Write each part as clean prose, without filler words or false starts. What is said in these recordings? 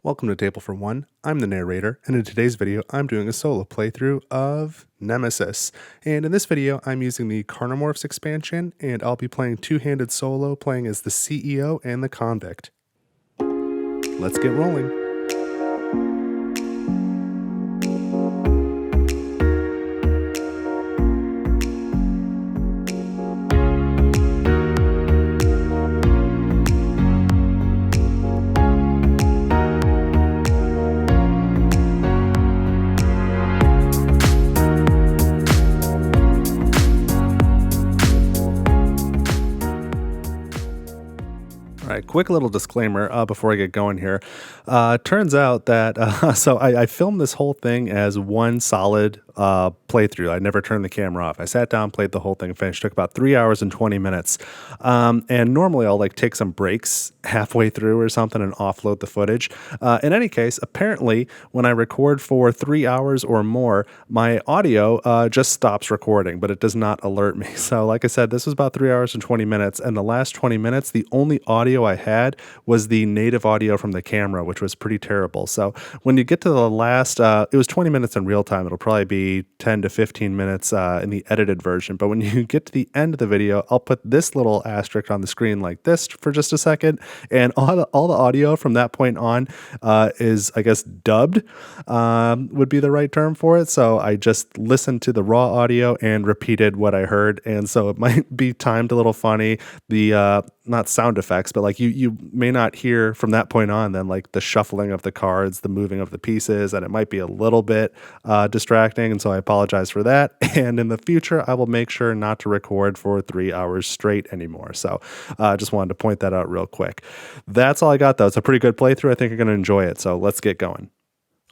Welcome to Table for One. I'm the narrator, and in today's video, I'm doing a solo playthrough of Nemesis. And in this video, I'm using the Carnomorphs expansion, and I'll be playing two-handed solo, playing as the CEO and the convict. Let's get rolling. Quick little disclaimer before I get going here. Turns out that I filmed this whole thing as one solid playthrough. I never turned the camera off. I sat down, played the whole thing, finished. Took about 3 hours and 20 minutes. And normally I'll take some breaks halfway through or something and offload the footage. In any case, apparently when I record for 3 hours or more, my audio just stops recording, but it does not alert me. So like I said, this was about 3 hours and 20 minutes. And the last 20 minutes, the only audio I had was the native audio from the camera, which was pretty terrible. So when you get to the last, it was 20 minutes in real time. It'll probably be 10 to 15 minutes in the edited version. But when you get to the end of the video, I'll put this little asterisk on the screen like this for just a second. And all the audio from that point on is, I guess, dubbed would be the right term for it. So I just listened to the raw audio and repeated what I heard. And so it might be timed a little funny. The not sound effects, but like you may not hear from that point on then like the shuffling of the cards, the moving of the pieces, and it might be a little bit distracting. And so I apologize for that. And in the future, I will make sure not to record for 3 hours straight anymore. So I just wanted to point that out real quick. That's all I got though. It's a pretty good playthrough. I think you're going to enjoy it. So let's get going.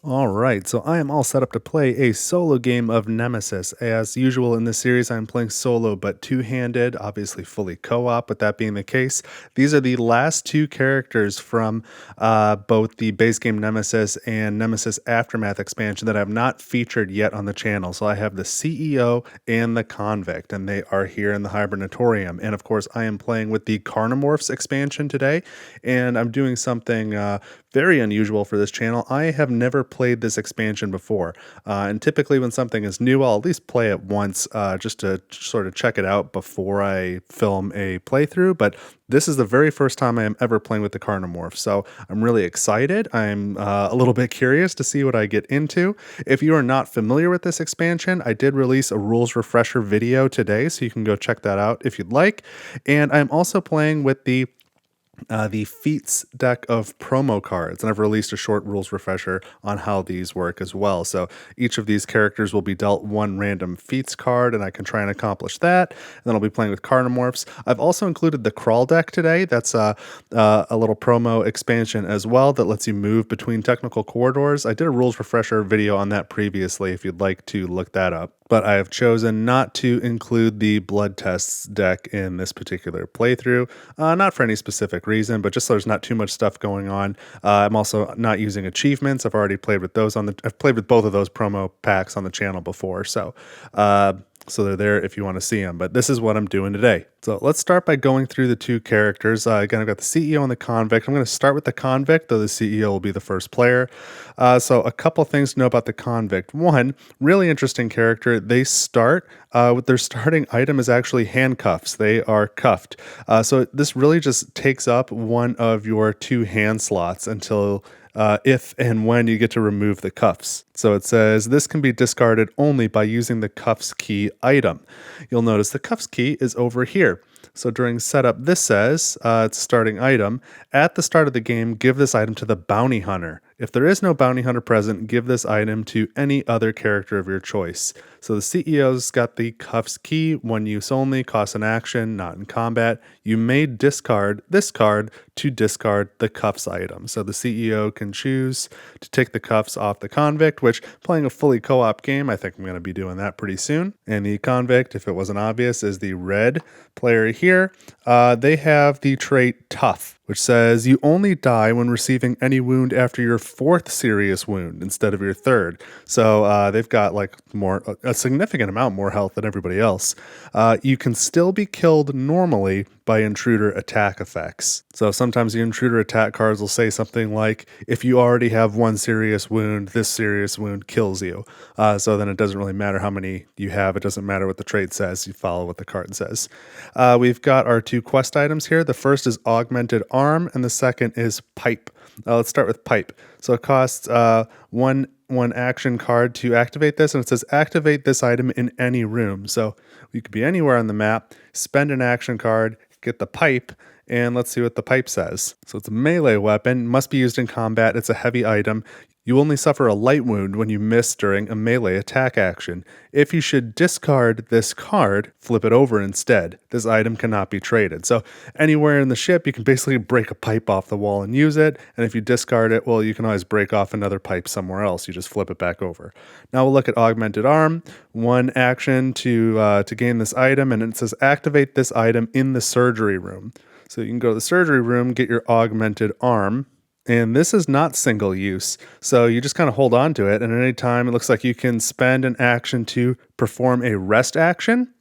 All right, so I am all set up to play a solo game of Nemesis. As usual in this series, I'm playing solo but two-handed, obviously fully co-op, but that being the case, these are the last two characters from both the base game Nemesis and Nemesis Aftermath expansion that I have not featured yet on the channel. So I have the CEO and the convict, and they are here in the Hibernatorium. And of course, I am playing with the Carnomorphs expansion today, and I'm doing something very unusual for this channel. I have never played this expansion before, and typically when something is new, I'll at least play it once just to sort of check it out before I film a playthrough, but this is the very first time I am ever playing with the Carnomorphs, so I'm really excited. I'm a little bit curious to see what I get into. If you are not familiar with this expansion, I did release a rules refresher video today, so you can go check that out if you'd like, and I'm also playing with the Feats deck of promo cards, and I've released a short rules refresher on how these work as well. So each of these characters will be dealt one random Feats card, and I can try and accomplish that. And then I'll be playing with Carnomorphs. I've also included the Crawl deck today. That's a little promo expansion as well that lets you move between technical corridors. I did a rules refresher video on that previously if you'd like to look that up. But I have chosen not to include the Blood Tests deck in this particular playthrough, not for any specific reason, but just so there's not too much stuff going on. I'm also not using achievements. I've already played with those I've played with both of those promo packs on the channel before, so they're there if you want to see them. But this is what I'm doing today. So let's start by going through the two characters. Again, I've got the CEO and the convict. I'm going to start with the convict, though the CEO will be the first player. So a couple things to know about the convict. One, really interesting character. They start with their starting item is actually handcuffs. They are cuffed. So this really just takes up one of your two hand slots until if and when you get to remove the cuffs. So it says this can be discarded only by using the cuffs key item. You'll notice the cuffs key is over here. So during setup, this says it's a starting item. At the start of the game, give this item to the bounty hunter. If there is no bounty hunter present, give this item to any other character of your choice. So the CEO's got the cuffs key, one use only, costs an action, not in combat. You may discard this card to discard the cuffs item. So the CEO can choose to take the cuffs off the convict, which playing a fully co-op game, I think I'm going to be doing that pretty soon. And the convict, if it wasn't obvious, is the red player here. They have the trait tough, which says you only die when receiving any wound after your fourth serious wound instead of your third. So they've got like a significant amount more health than everybody else. You can still be killed normally, by intruder attack effects. So sometimes the intruder attack cards will say something like, if you already have one serious wound, this serious wound kills you. So then it doesn't really matter how many you have. It doesn't matter what the trait says. You follow what the card says. We've got our 2 quest items here. The first is Augmented Arm, and the second is Pipe. Let's start with Pipe. So it costs one action card to activate this, and it says activate this item in any room. So you could be anywhere on the map, spend an action card, get the pipe, and let's see what the pipe says. So it's a melee weapon, must be used in combat, it's a heavy item. You only suffer a light wound when you miss during a melee attack action. If you should discard this card, flip it over instead. This item cannot be traded. So anywhere in the ship, you can basically break a pipe off the wall and use it. And if you discard it, well, you can always break off another pipe somewhere else. You just flip it back over. Now we'll look at Augmented Arm. 1 action to gain this item, and it says activate this item in the surgery room. So you can go to the surgery room, get your Augmented Arm. And this is not single use, so you just kind of hold on to it, and at any time it looks like you can spend an action to perform a rest action,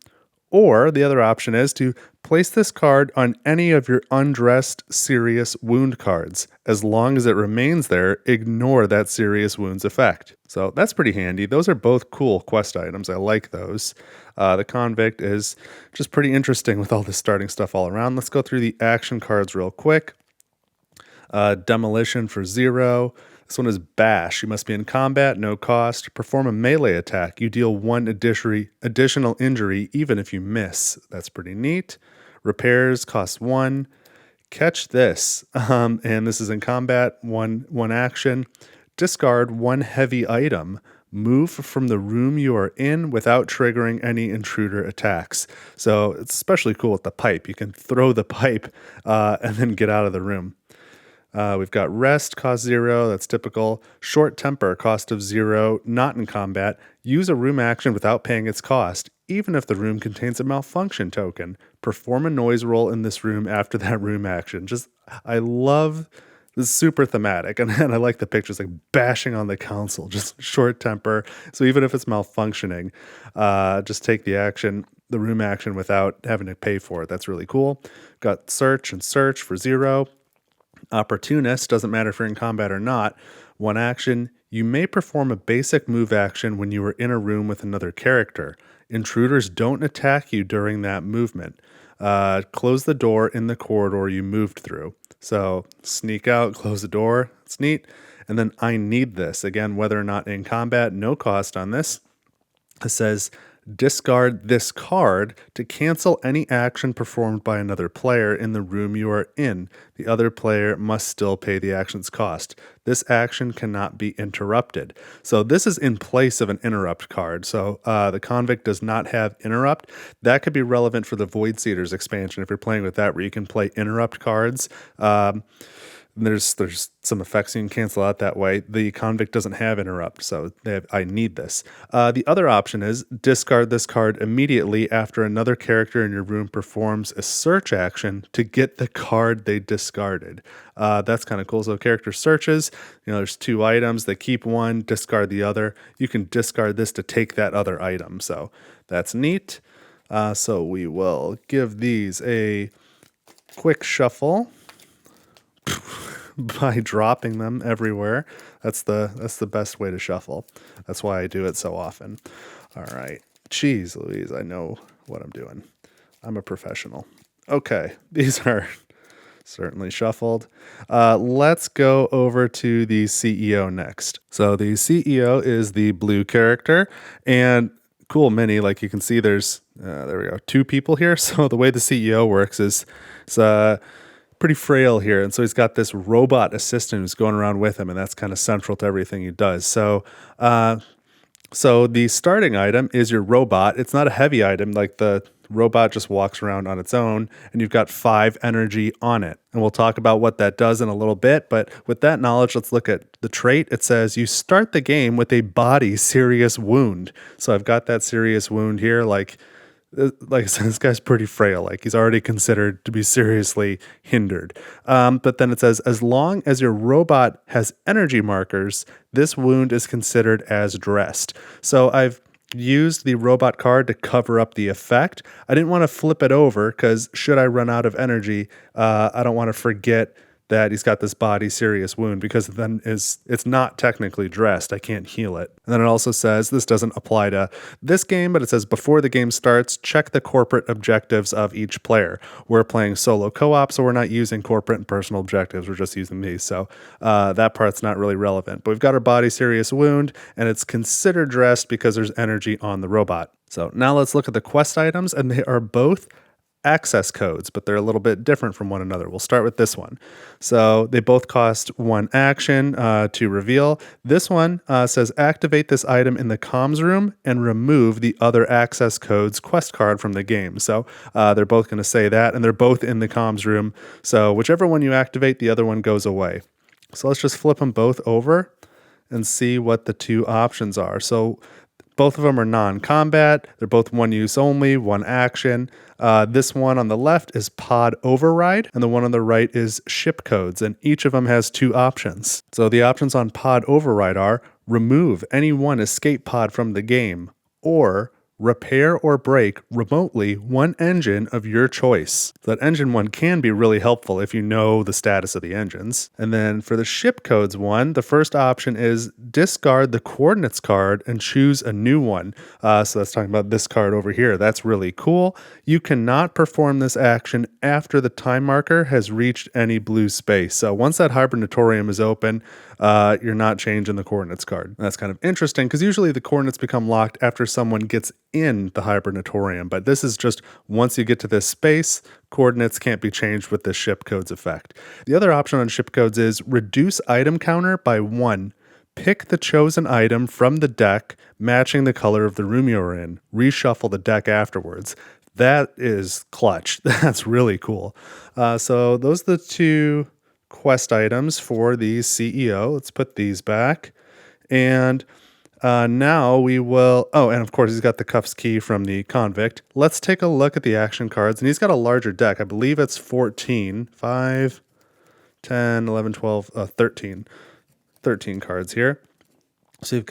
or the other option is to place this card on any of your undressed serious wound cards. As long as it remains there, ignore that serious wound's effect. So that's pretty handy. Those are both cool quest items. I like those. The Convict is just pretty interesting with all this starting stuff all around. Let's go through the action cards real quick. Demolition for 0. This one is Bash. You must be in combat, no cost. Perform a melee attack. You deal 1 additional injury even if you miss. That's pretty neat. Repairs cost 1. Catch this. And this is in combat, one action. Discard 1 heavy item. Move from the room you are in without triggering any intruder attacks. So it's especially cool with the pipe. You can throw the pipe and then get out of the room. We've got Rest, cost 0, that's typical. Short Temper, cost of 0, not in combat. Use a room action without paying its cost, even if the room contains a malfunction token. Perform a noise roll in this room after that room action. I love this, super thematic, and I like the pictures, like bashing on the console, just Short Temper. So even if it's malfunctioning, just take the room action without having to pay for it. That's really cool. Got Search and Search for 0. Opportunist, doesn't matter if you're in combat or not. 1 action, you may perform a basic move action when you are in a room with another character. Intruders don't attack you during that movement. Close the door in the corridor you moved through. So sneak out, close the door, it's neat. And then I need this. Again, whether or not in combat, no cost on this. It says, discard this card to cancel any action performed by another player in the room you are in. The other player must still pay the action's cost. This action cannot be interrupted. So this is in place of an interrupt card. So the Convict does not have interrupt. That could be relevant for the Void Seeders expansion if you're playing with that, where you can play interrupt cards. There's some effects you can cancel out that way. The Convict doesn't have interrupt, so I need this. The other option is discard this card immediately after another character in your room performs a search action to get the card they discarded. That's kind of cool. So character searches, there's 2 items. They keep one, discard the other. You can discard this to take that other item. So that's neat. So we will give these a quick shuffle by dropping them everywhere. That's the best way to shuffle. That's why I do it so often. All right. Jeez Louise, I know what I'm doing. I'm a professional. Okay, these are certainly shuffled. Let's go over to the CEO next. So the CEO is the blue character, and cool mini, like you can see there's, there we go, 2 people here. So the way the CEO works is it's pretty frail here, and so he's got this robot assistant who's going around with him, and that's kind of central to everything he does. So the starting item is your robot. It's not a heavy item, like the robot just walks around on its own, and you've got 5 energy on it. And we'll talk about what that does in a little bit, but with that knowledge, let's look at the trait. It says you start the game with a body serious wound. So I've got that serious wound here, like I said, this guy's pretty frail. Like he's already considered to be seriously hindered. But then it says, as long as your robot has energy markers, this wound is considered as dressed. So I've used the robot card to cover up the effect. I didn't want to flip it over because should I run out of energy, I don't want to forget that he's got this body serious wound, because then it's not technically dressed. I can't heal it. And then it also says, this doesn't apply to this game, but it says before the game starts, check the corporate objectives of each player. We're playing solo co-op, so we're not using corporate and personal objectives. We're just using these. So that part's not really relevant. But we've got our body serious wound, and it's considered dressed because there's energy on the robot. So now let's look at the quest items, and they are both access codes, but they're a little bit different from one another. We'll start with this one. So they both cost 1 action to reveal. This one says activate this item in the comms room and remove the other access code's quest card from the game. So they're both going to say that, and they're both in the comms room. So whichever one you activate, the other one goes away. So let's just flip them both over and see what the two options are. So both of them are non-combat. They're both one use only, 1 action. This one on the left is pod override, and the one on the right is ship codes, and each of them has 2 options. So the options on pod override are remove any one escape pod from the game, or repair or break remotely one engine of your choice. That engine one can be really helpful if you know the status of the engines. And then for the ship codes one, the first option is discard the coordinates card and choose a new one. So that's talking about this card over here. That's really cool. You cannot perform this action after the time marker has reached any blue space. So once that hibernatorium is open, you're not changing the coordinates card. And that's kind of interesting because usually the coordinates become locked after someone gets in the hibernatorium, but this is just once you get to this space, coordinates can't be changed with the ship codes effect. The other option on ship codes is reduce item counter by 1. Pick the chosen item from the deck matching the color of the room you're in. Reshuffle the deck afterwards. That is clutch. That's really cool. So those are the 2 quest items for the CEO. Let's put these back. And now we will, and of course he's got the cuffs key from the convict. Let's take a look at the action cards, and he's got a larger deck. I believe it's 14, 5, 10, 11, 12, 13. 13 cards here. So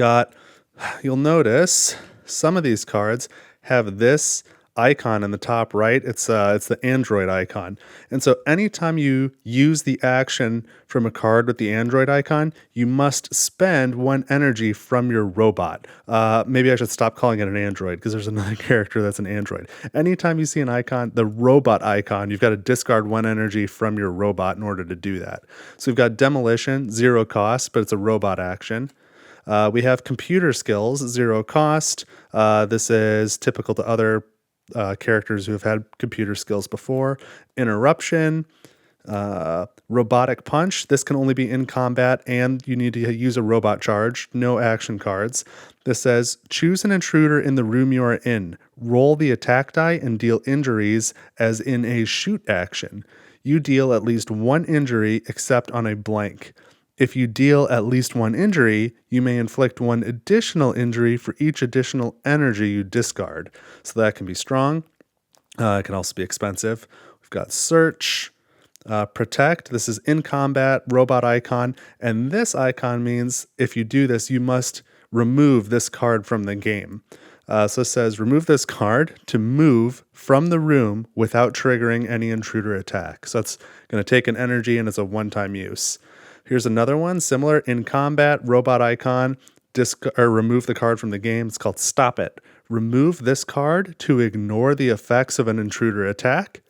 you'll notice some of these cards have this icon in the top right. It's the Android icon. And so anytime you use the action from a card with the Android icon, you must spend 1 energy from your robot. Maybe I should stop calling it an Android because there's another character that's an Android. Anytime you see an icon, the robot icon, you've got to discard 1 energy from your robot in order to do that. So we've got demolition, 0 cost, but it's a robot action. We have computer skills, 0 cost. This is typical to other characters who have had computer skills before. Interruption, robotic punch. This can only be in combat, and you need to use a robot charge. No action cards. This says, choose an intruder in the room you are in. Roll the attack die and deal injuries as in a shoot action. You deal at least 1 injury except on a blank. If you deal at least 1 injury, you may inflict 1 additional injury for each additional energy you discard. So that can be strong. It can also be expensive. We've got search, protect. This is in combat, robot icon. And this icon means if you do this, you must remove this card from the game. So it says remove this card to move from the room without triggering any intruder attack. So it's going to take an energy and it's a one-time use. Here's another one, similar, in combat, robot icon, remove the card from the game. It's called Stop It. Remove this card to ignore the effects of an intruder attack.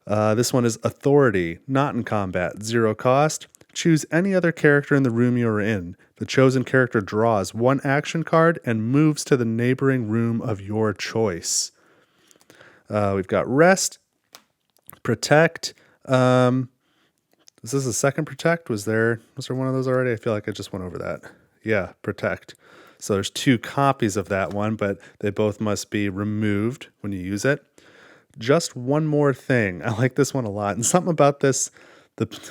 This one is authority, not in combat, 0 cost. Choose any other character in the room you are in. The chosen character draws 1 action card and moves to the neighboring room of your choice. We've got rest, protect. Is this a second protect? Was there one of those already? I feel like I just went over that. Yeah, protect. So there's 2 copies of that one, but they both must be removed when you use it. Just one more thing. I like this one a lot. And something about this,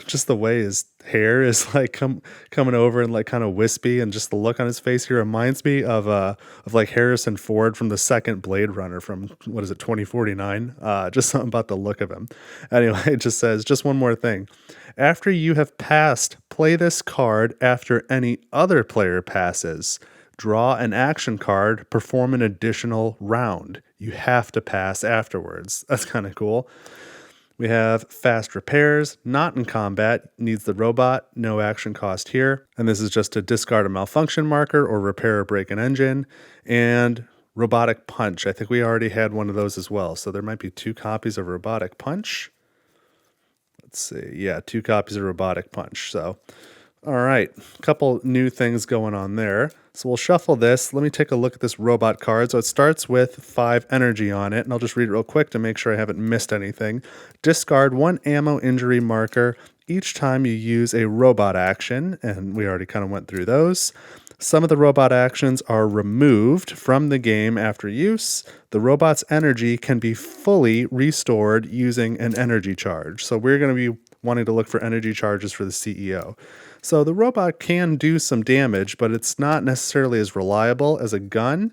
just the way his hair is like coming over and like kind of wispy, and just the look on his face here reminds me of like Harrison Ford from the second Blade Runner from, 2049? Just something about the look of him. Anyway, it just says, just one more thing. After you have passed, play this card after any other player passes. draw an action card, perform an additional round. You have to pass afterwards. That's kind of cool. We have fast repairs, not in combat, needs the robot, no action cost here. And this is just to discard a malfunction marker or repair or break an engine. And robotic punch. I think we already had one of those as well. So there might be 2 copies of robotic punch. Let's see. Yeah, 2 copies of robotic punch. So, all right, a couple new things going on there. So we'll shuffle this. Let me take a look at this robot card. So it starts with 5 energy on it, and I'll just read it real quick to make sure I haven't missed anything. Discard 1 ammo injury marker each time you use a robot action, and we already kind of went through those. Some of the robot actions are removed from the game after use. The robot's energy can be fully restored using an energy charge. So we're going to be wanting to look for energy charges for the CEO. So the robot can do some damage, but it's not necessarily as reliable as a gun.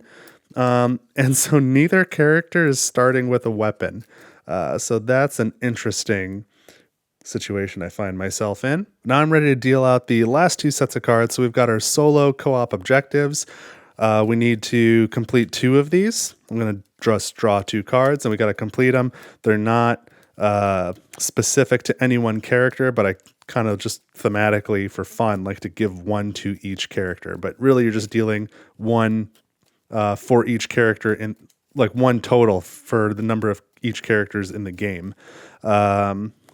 And so neither character is starting with a weapon. So that's an interesting situation I find myself in. Now I'm ready to deal out the last 2 sets of cards. So we've got our solo co-op objectives. We need to complete 2 of these. I'm going to just draw 2 cards and we got to complete them. They're not specific to any one character, but I kind of just thematically for fun like to give 1 to each character. But really you're just dealing 1 for each character, in like 1 total for the number of each characters in the game.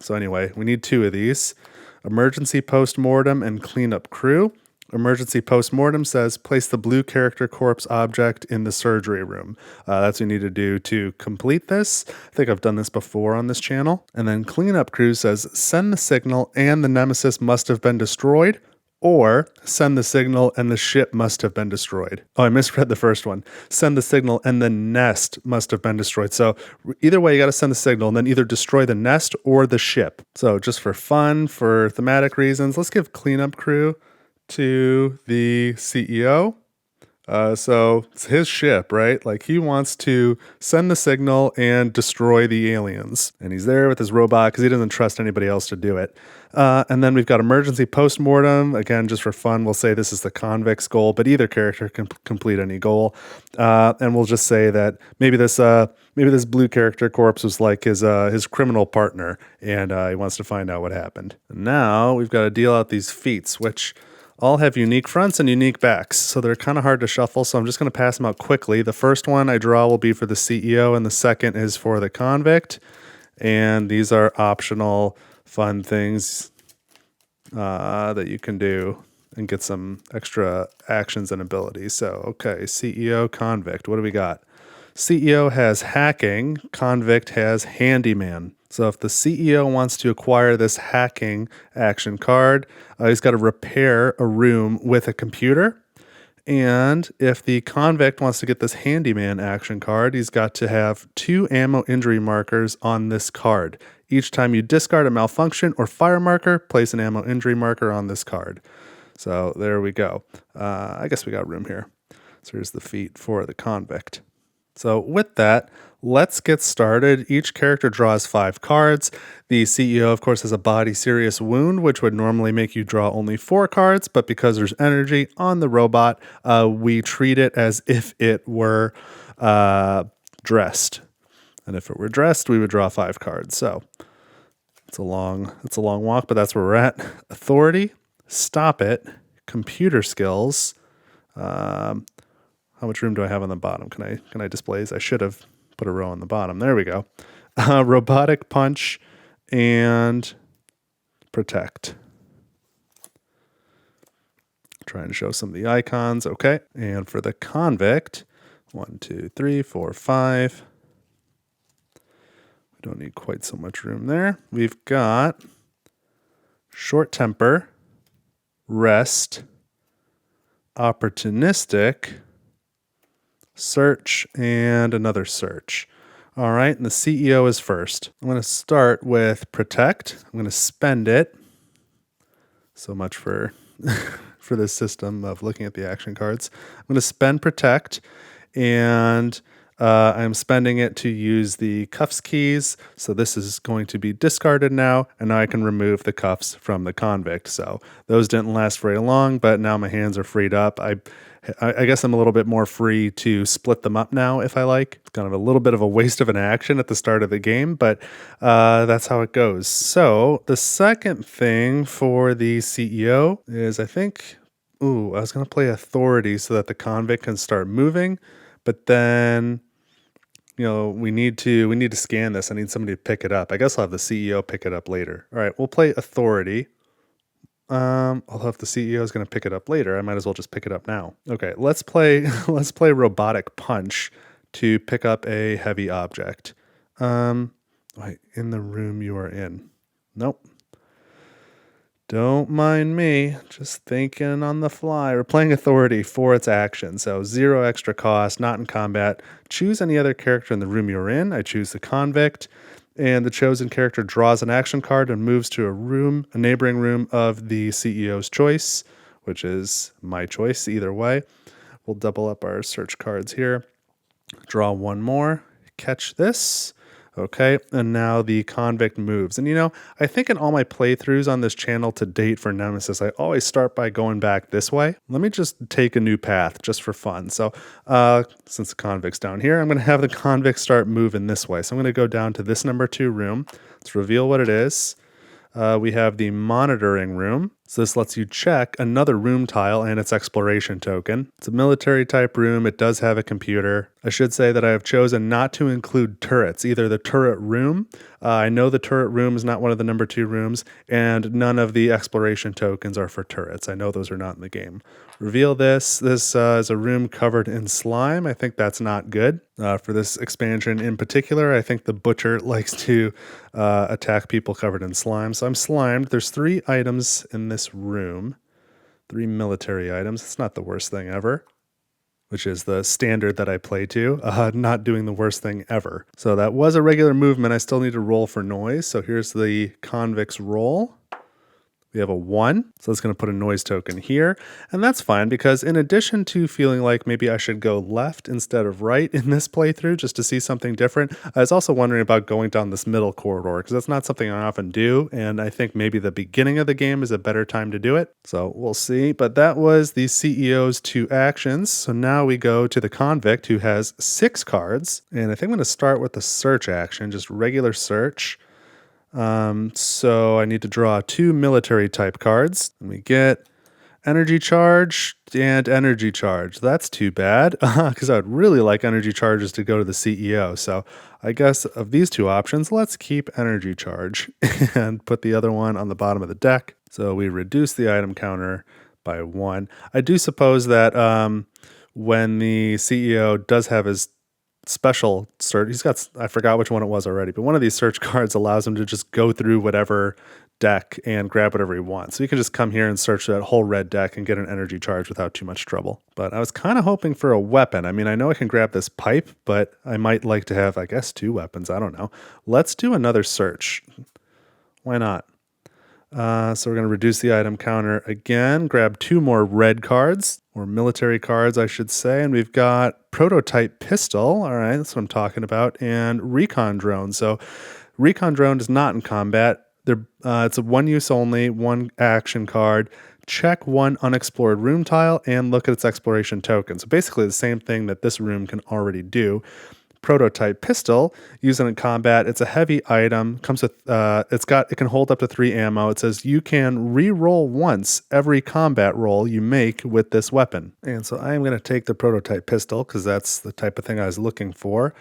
So anyway, we need 2 of these. Emergency postmortem and cleanup crew. Emergency postmortem says place the blue character corpse object in the surgery room. That's what you need to do to complete this. I think I've done this before on this channel. And then cleanup crew says send the signal and the Nemesis must have been destroyed, or send the signal and the ship must have been destroyed. Oh, I misread the first one. Send the signal and the nest must have been destroyed. So either way, you got to send the signal and then either destroy the nest or the ship. So just for fun, for thematic reasons, let's give cleanup crew to the CEO. So it's his ship, right? Like he wants to send the signal and destroy the aliens. And he's there with his robot because he doesn't trust anybody else to do it. And then we've got emergency postmortem. Again, just for fun, we'll say this is the convict's goal, but either character can complete any goal. And we'll just say that maybe this blue character corpse was like his criminal partner, and he wants to find out what happened. And now we've got to deal out these feats, which all have unique fronts and unique backs, so they're kind of hard to shuffle, so I'm just going to pass them out quickly. The first one I draw will be for the CEO, and the second is for the convict. And these are optional fun things that you can do and get some extra actions and abilities. So, okay, CEO, convict. What do we got? CEO has hacking, convict has handyman. So if the CEO wants to acquire this hacking action card, he's got to repair a room with a computer. And if the convict wants to get this handyman action card, he's got to have 2 ammo injury markers on this card. Each time you discard a malfunction or fire marker, place an ammo injury marker on this card. So there we go. I guess we got room here. So here's the feat for the convict. So with that, let's get started. Each character draws 5 cards. The CEO, of course, has a body serious wound, which would normally make you draw only 4 cards, but because there's energy on the robot, we treat it as if it were dressed. And if it were dressed, we would draw 5 cards. So it's a long walk, but that's where we're at. Authority, stop it, computer skills. How much room do I have on the bottom? Can I display these? I should have put a row on the bottom. There we go. Robotic punch and protect. Trying to show some of the icons. Okay. And for the convict, 1, 2, 3, 4, 5. We don't need quite so much room there. We've got short temper, rest, opportunistic, search, and another search. All right, and the CEO is first. I'm going to start with protect. I'm going to spend it. So much for for this system of looking at the action cards. I'm going to spend protect, and I'm spending it to use the cuffs keys. So this is going to be discarded now, and now I can remove the cuffs from the convict. So those didn't last very long, but now my hands are freed up. I guess I'm a little bit more free to split them up now if I like. It's kind of a little bit of a waste of an action at the start of the game, but that's how it goes. So the second thing for the CEO is I think, I was going to play authority so that the convict can start moving, but then we need to scan this. I need somebody to pick it up. I guess I'll have the CEO pick it up later. All right, we'll play authority. Although if the CEO is going to pick it up later, I might as well just pick it up now. Okay, let's play robotic punch to pick up a heavy object. Wait, in the room you are in. Nope. Don't mind me, just thinking on the fly. We're playing authority for its action, so 0 extra cost, not in combat. Choose any other character in the room you're in. I choose the convict, and the chosen character draws an action card and moves to a neighboring room of the CEO's choice, which is my choice either way. We'll double up our search cards here. Draw one more. Catch this. Okay, and now the convict moves. And I think in all my playthroughs on this channel to date for Nemesis, I always start by going back this way. Let me just take a new path just for fun. So since the convict's down here, I'm going to have the convict start moving this way. So I'm going to go down to this number 2 room. Let's reveal what it is. We have the monitoring room. So this lets you check another room tile and its exploration token. It's a military type room. It does have a computer. I should say that I have chosen not to include turrets, either the turret room. I know the turret room is not one of the number 2 rooms, and none of the exploration tokens are for turrets. I know those are not in the game. Reveal this. This is a room covered in slime. I think that's not good for this expansion in particular. I think the butcher likes to attack people covered in slime. So I'm slimed. There's 3 items in this room, 3 military items. It's not the worst thing ever, which is the standard that I play to, not doing the worst thing ever. So that was a regular movement. I still need to roll for noise. So here's the convict's roll. We have a 1, so it's going to put a noise token here, and that's fine because in addition to feeling like maybe I should go left instead of right in this playthrough just to see something different, I was also wondering about going down this middle corridor because that's not something I often do, and I think maybe the beginning of the game is a better time to do it, so we'll see. But that was the CEO's 2 actions, so now we go to the convict who has 6 cards, and I think I'm going to start with the search action, just regular search. So I need to draw 2 military type cards, and we get energy charge and energy charge. That's too bad because I would really like energy charges to go to the CEO. So I guess of these 2 options, let's keep energy charge and put the other one on the bottom of the deck. So we reduce the item counter by 1. I do suppose that when the CEO does have his special search, I forgot which one it was already, but one of these search cards allows him to just go through whatever deck and grab whatever he wants. So you can just come here and search that whole red deck and get an energy charge without too much trouble. But I was kind of hoping for a weapon. I mean, I know I can grab this pipe, but I might like to have, I guess, 2 weapons. I don't know. Let's do another search. Why not? So we're going to reduce the item counter again, grab 2 more red cards, or military cards, I should say, and we've got prototype pistol, all right, that's what I'm talking about, and recon drone. So recon drone is not in combat. It's a 1 use only, 1 action card. Check 1 unexplored room tile and look at its exploration token. So basically the same thing that this room can already do. Prototype pistol, using in combat. It's a heavy item. Comes with it can hold up to 3 ammo. It says you can re-roll once every combat roll you make with this weapon. And so I am going to take the prototype pistol because that's the type of thing I was looking for.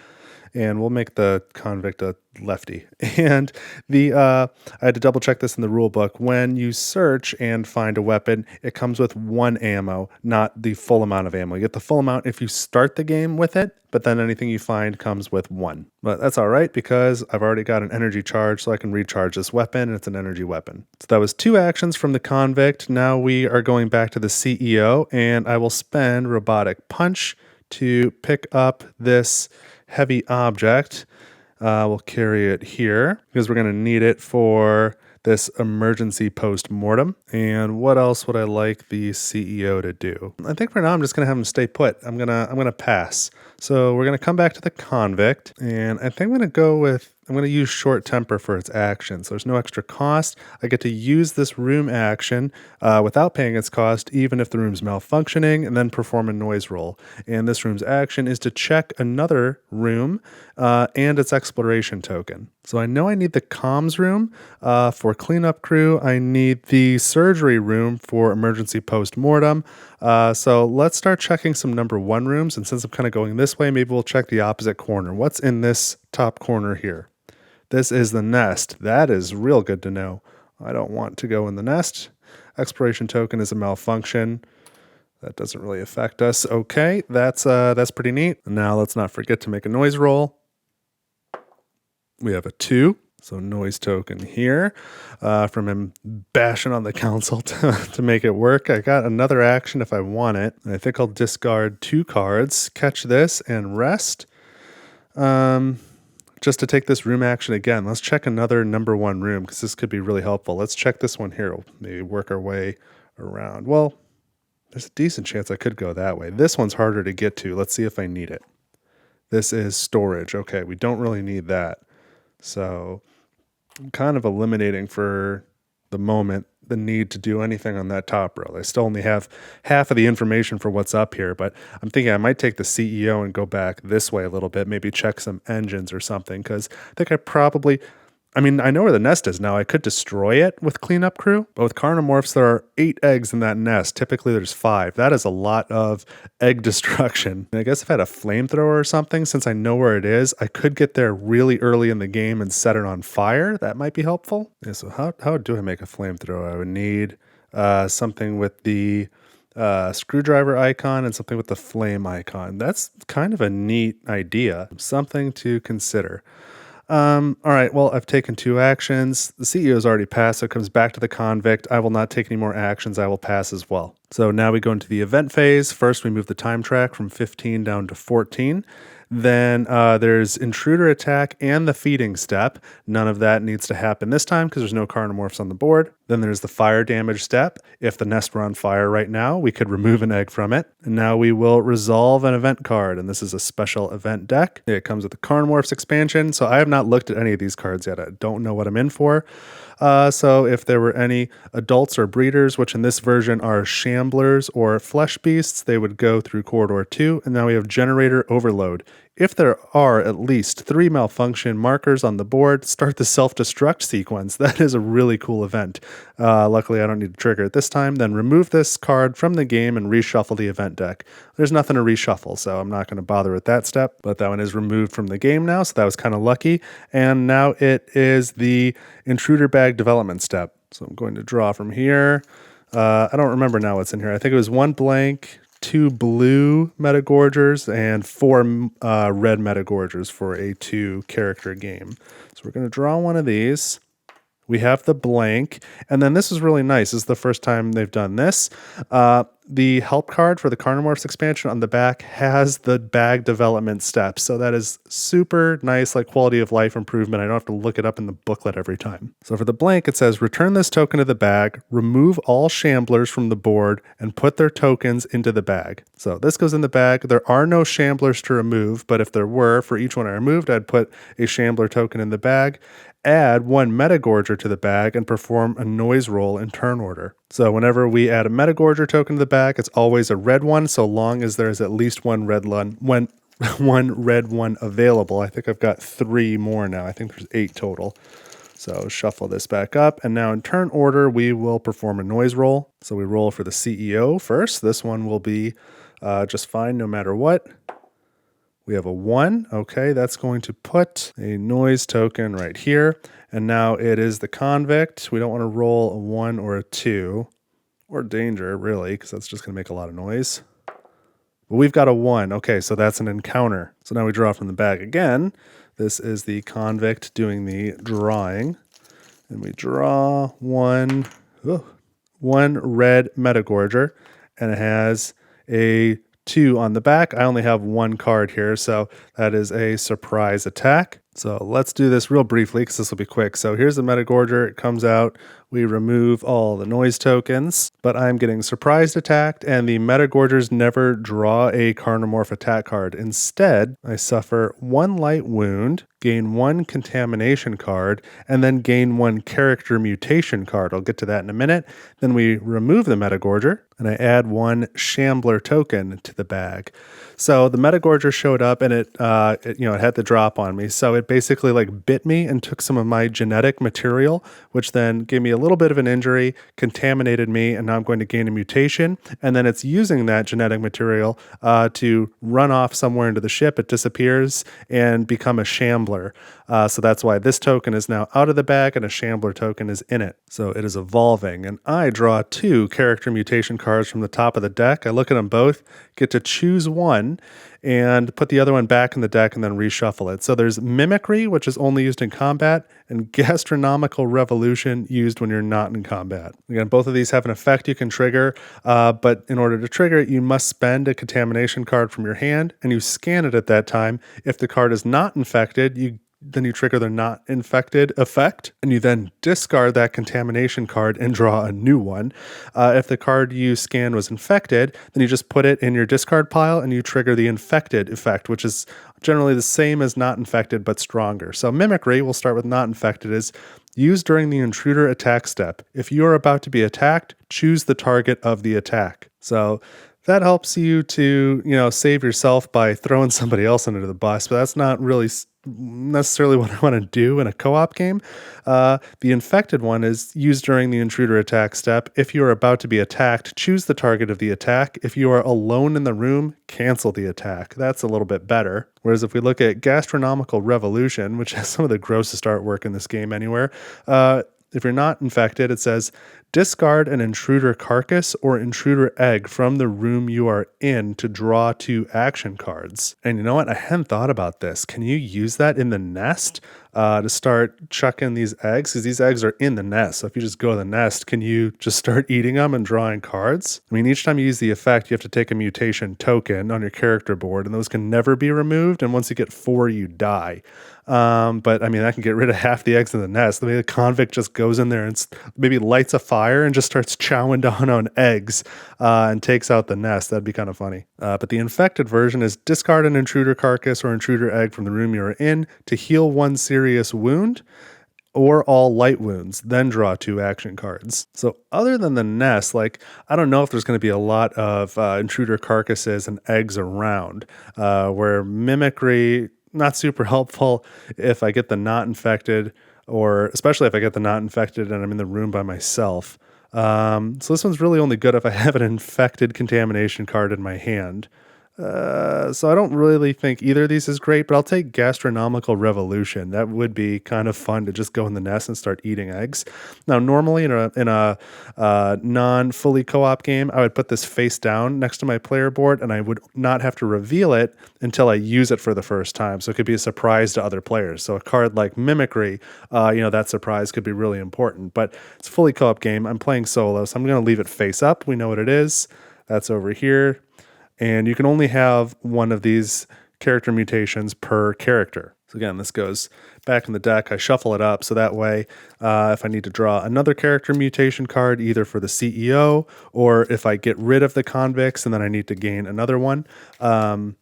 And we'll make the convict a lefty. And I had to double check this in the rule book. When you search and find a weapon, it comes with 1 ammo, not the full amount of ammo. You get the full amount if you start the game with it, but then anything you find comes with 1. But that's all right because I've already got an energy charge, so I can recharge this weapon, and it's an energy weapon. So that was 2 actions from the convict. Now we are going back to the CEO, and I will spend robotic punch to pick up this heavy object. We'll carry it here because we're going to need it for this emergency post-mortem. And what else would I like the CEO to do? I think for now I'm just going to have him stay put. I'm gonna pass. So we're going to come back to the convict, and I think I'm going to use short temper for its action. So there's no extra cost. I get to use this room action without paying its cost, even if the room's malfunctioning, and then perform a noise roll. And this room's action is to check another room and its exploration token. So I know I need the comms room for cleanup crew. I need the surgery room for emergency post-mortem. So let's start checking some number 1 rooms. And since I'm kind of going this way, maybe we'll check the opposite corner. What's in this top corner here? This is the nest. That is real good to know. I don't want to go in the nest. Exploration token is a malfunction. That doesn't really affect us. Okay, that's pretty neat. Now let's not forget to make a noise roll. We have a 2. So noise token here from him bashing on the console to make it work. I got another action if I want it. I think I'll discard 2 cards, catch this, and rest. Just to take this room action again, let's check another number 1 room because this could be really helpful. Let's check this one here. We'll maybe work our way around. Well, there's a decent chance I could go that way. This one's harder to get to. Let's see if I need it. This is storage. Okay, we don't really need that. So I'm kind of eliminating for the moment the need to do anything on that top row. I still only have half of the information for what's up here, but I'm thinking I might take the CEO and go back this way a little bit, maybe check some engines or something, because I think I know where the nest is now. I could destroy it with cleanup crew, but with Carnomorphs, there are 8 eggs in that nest. Typically, there's 5. That is a lot of egg destruction. And I guess if I had a flamethrower or something, since I know where it is, I could get there really early in the game and set it on fire. That might be helpful. Yeah, so how do I make a flamethrower? I would need something with the screwdriver icon and something with the flame icon. That's kind of a neat idea. Something to consider. All right, well, I've taken 2 actions. The CEO is already passed, so it comes back to the convict. I will not take any more actions. I will pass as well. So now we go into the event phase. First, we move the time track from 15 down to 14. Then there's intruder attack and the feeding step. None of that needs to happen this time because there's no Carnomorphs on the board. Then there's the fire damage step. If the nest were on fire right now, we could remove an egg from it. And now we will resolve an event card, and this is a special event deck. It comes with the Carnomorphs expansion, so I have not looked at any of these cards yet. I don't know what I'm in for. So if there were any adults or breeders, which in this version are shamblers or flesh beasts, they would go through corridor 2. And now we have generator overload. If there are at least 3 malfunction markers on the board, start the self-destruct sequence. That is a really cool event. Luckily, I don't need to trigger it this time. Then remove this card from the game and reshuffle the event deck. There's nothing to reshuffle, so I'm not going to bother with that step. But that one is removed from the game now, so that was kind of lucky. And now it is the intruder bag development step. So I'm going to draw from here. I don't remember now what's in here. I think it was 1 blank, 2 blue Metagorgers, and 4 red Metagorgers for a 2-character game. So we're going to draw one of these. We have the blank, and then this is really nice. This is the first time they've done this. The help card for the Carnomorphs expansion on the back has the bag development steps, so that is super nice, like quality of life improvement. I don't have to look it up in the booklet every time. So for the blank, it says, return this token to the bag, remove all shamblers from the board, and put their tokens into the bag. So this goes in the bag. There are no shamblers to remove, but if there were, for each one I removed, I'd put a shambler token in the bag, add 1 Metagorger to the bag, and perform a noise roll in turn order. So whenever we add a Metagorger token to the bag, it's always a red one, so long as there's at least one red one available. I think I've got 3 more now. I think there's 8 total. So shuffle this back up, and now in turn order, we will perform a noise roll. So we roll for the CEO first. This one will be just fine no matter what. We have a 1. Okay, that's going to put a noise token right here. And now it is the convict. We don't want to roll a 1 or a 2. Or danger, really, because that's just going to make a lot of noise. But we've got a 1. Okay, so that's an encounter. So now we draw from the bag again. This is the convict doing the drawing. And we draw 1 red Metagorger. And it has a 2 on the back. I only have 1 card here, so that is a surprise attack. So let's do this real briefly because this will be quick. So here's the Metagorger. It comes out We remove all the noise tokens, but I'm getting surprised attacked, and the Metagorgers never draw a Carnomorph attack card. Instead, I suffer 1 light wound, gain 1 contamination card, and then gain 1 character mutation card. I'll get to that in a minute. Then we remove the Metagorger, and I add 1 Shambler token to the bag. So the Metagorger showed up, and it had the drop on me. So it basically like bit me and took some of my genetic material, which then gave me a little bit of an injury, contaminated me, and now I'm going to gain a mutation. And then it's using that genetic material to run off somewhere into the ship. It disappears and become a Shambler. So that's why this token is now out of the bag and a Shambler token is in it. So it is evolving. And I draw 2 character mutation cards from the top of the deck. I look at them both, get to choose one, and put the other one back in the deck and then reshuffle it. So there's Mimicry, which is only used in combat, and Gastronomical Revolution, used when you're not in combat. Again, both of these have an effect you can trigger, but in order to trigger it, you must spend a contamination card from your hand, and you scan it at that time. If the card is not infected, then you trigger the not infected effect, and you then discard that contamination card and draw a new one. If the card you scanned was infected, then you just put it in your discard pile and you trigger the infected effect, which is generally the same as not infected but stronger. So Mimicry, we'll start with not infected, is used during the intruder attack step. If you are about to be attacked, choose the target of the attack. So that helps you to, save yourself by throwing somebody else under the bus, but that's not really necessarily what I want to do in a co-op game. The infected one is used during the intruder attack step. If you are about to be attacked, choose the target of the attack. If you are alone in the room, cancel the attack. That's a little bit better. Whereas if we look at Gastronomical Revolution, which has some of the grossest artwork in this game anywhere, if you're not infected, it says, discard an intruder carcass or intruder egg from the room you are in to draw 2 action cards. And you know what? I hadn't thought about this. Can you use that in the nest to start chucking these eggs? Because these eggs are in the nest. So if you just go to the nest, can you just start eating them and drawing cards? I mean, each time you use the effect, you have to take a mutation token on your character board, and those can never be removed. And once you get 4, you die. But I mean, I can get rid of half the eggs in the nest. Maybe the convict just goes in there and maybe lights a fire and just starts chowing down on eggs and takes out the nest. That'd be kind of funny. But the infected version is discard an intruder carcass or intruder egg from the room you're in to heal 1 serious wound or all light wounds, then draw 2 action cards. So other than the nest, I don't know if there's going to be a lot of intruder carcasses and eggs around, where Mimicry, not super helpful if I get the not infected, or especially if I get the not infected and I'm in the room by myself. So this one's really only good if I have an infected contamination card in my hand. So I don't really think either of these is great, but I'll take Gastronomical Revolution. That would be kind of fun to just go in the nest and start eating eggs. Now, normally in a non-fully co-op game, I would put this face down next to my player board, and I would not have to reveal it until I use it for the first time. So it could be a surprise to other players. So a card like Mimicry, that surprise could be really important. But it's a fully co-op game. I'm playing solo, so I'm going to leave it face up. We know what it is. That's over here. And you can only have 1 of these character mutations per character. So again, this goes back in the deck. I shuffle it up so that way if I need to draw another character mutation card, either for the CEO or if I get rid of the convicts and then I need to gain another one, then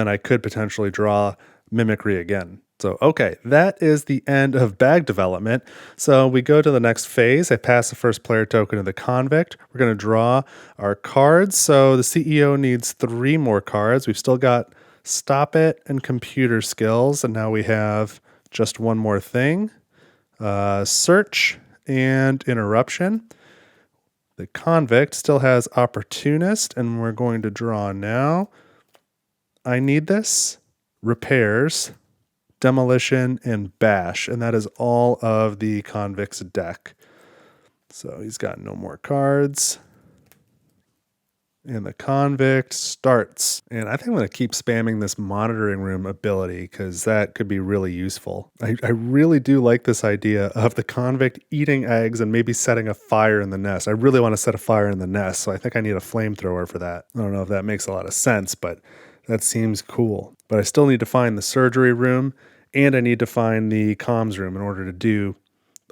I could potentially draw Mimicry again. So, okay, that is the end of bag development. So we go to the next phase. I pass the first player token to the convict. We're going to draw our cards. So the CEO needs 3 more cards. We've still got Stop It and Computer Skills. And now we have just 1 more thing. Search and Interruption. The convict still has Opportunist, and we're going to draw now. I Need This, Repairs, Demolition, and Bash, and that is all of the convict's deck. So he's got no more cards. And the convict starts. And I think I'm going to keep spamming this monitoring room ability because that could be really useful. I really do like this idea of the convict eating eggs and maybe setting a fire in the nest. I really want to set a fire in the nest, so I think I need a flamethrower for that. I don't know if that makes a lot of sense, but that seems cool. But I still need to find the surgery room, and I need to find the comms room in order to do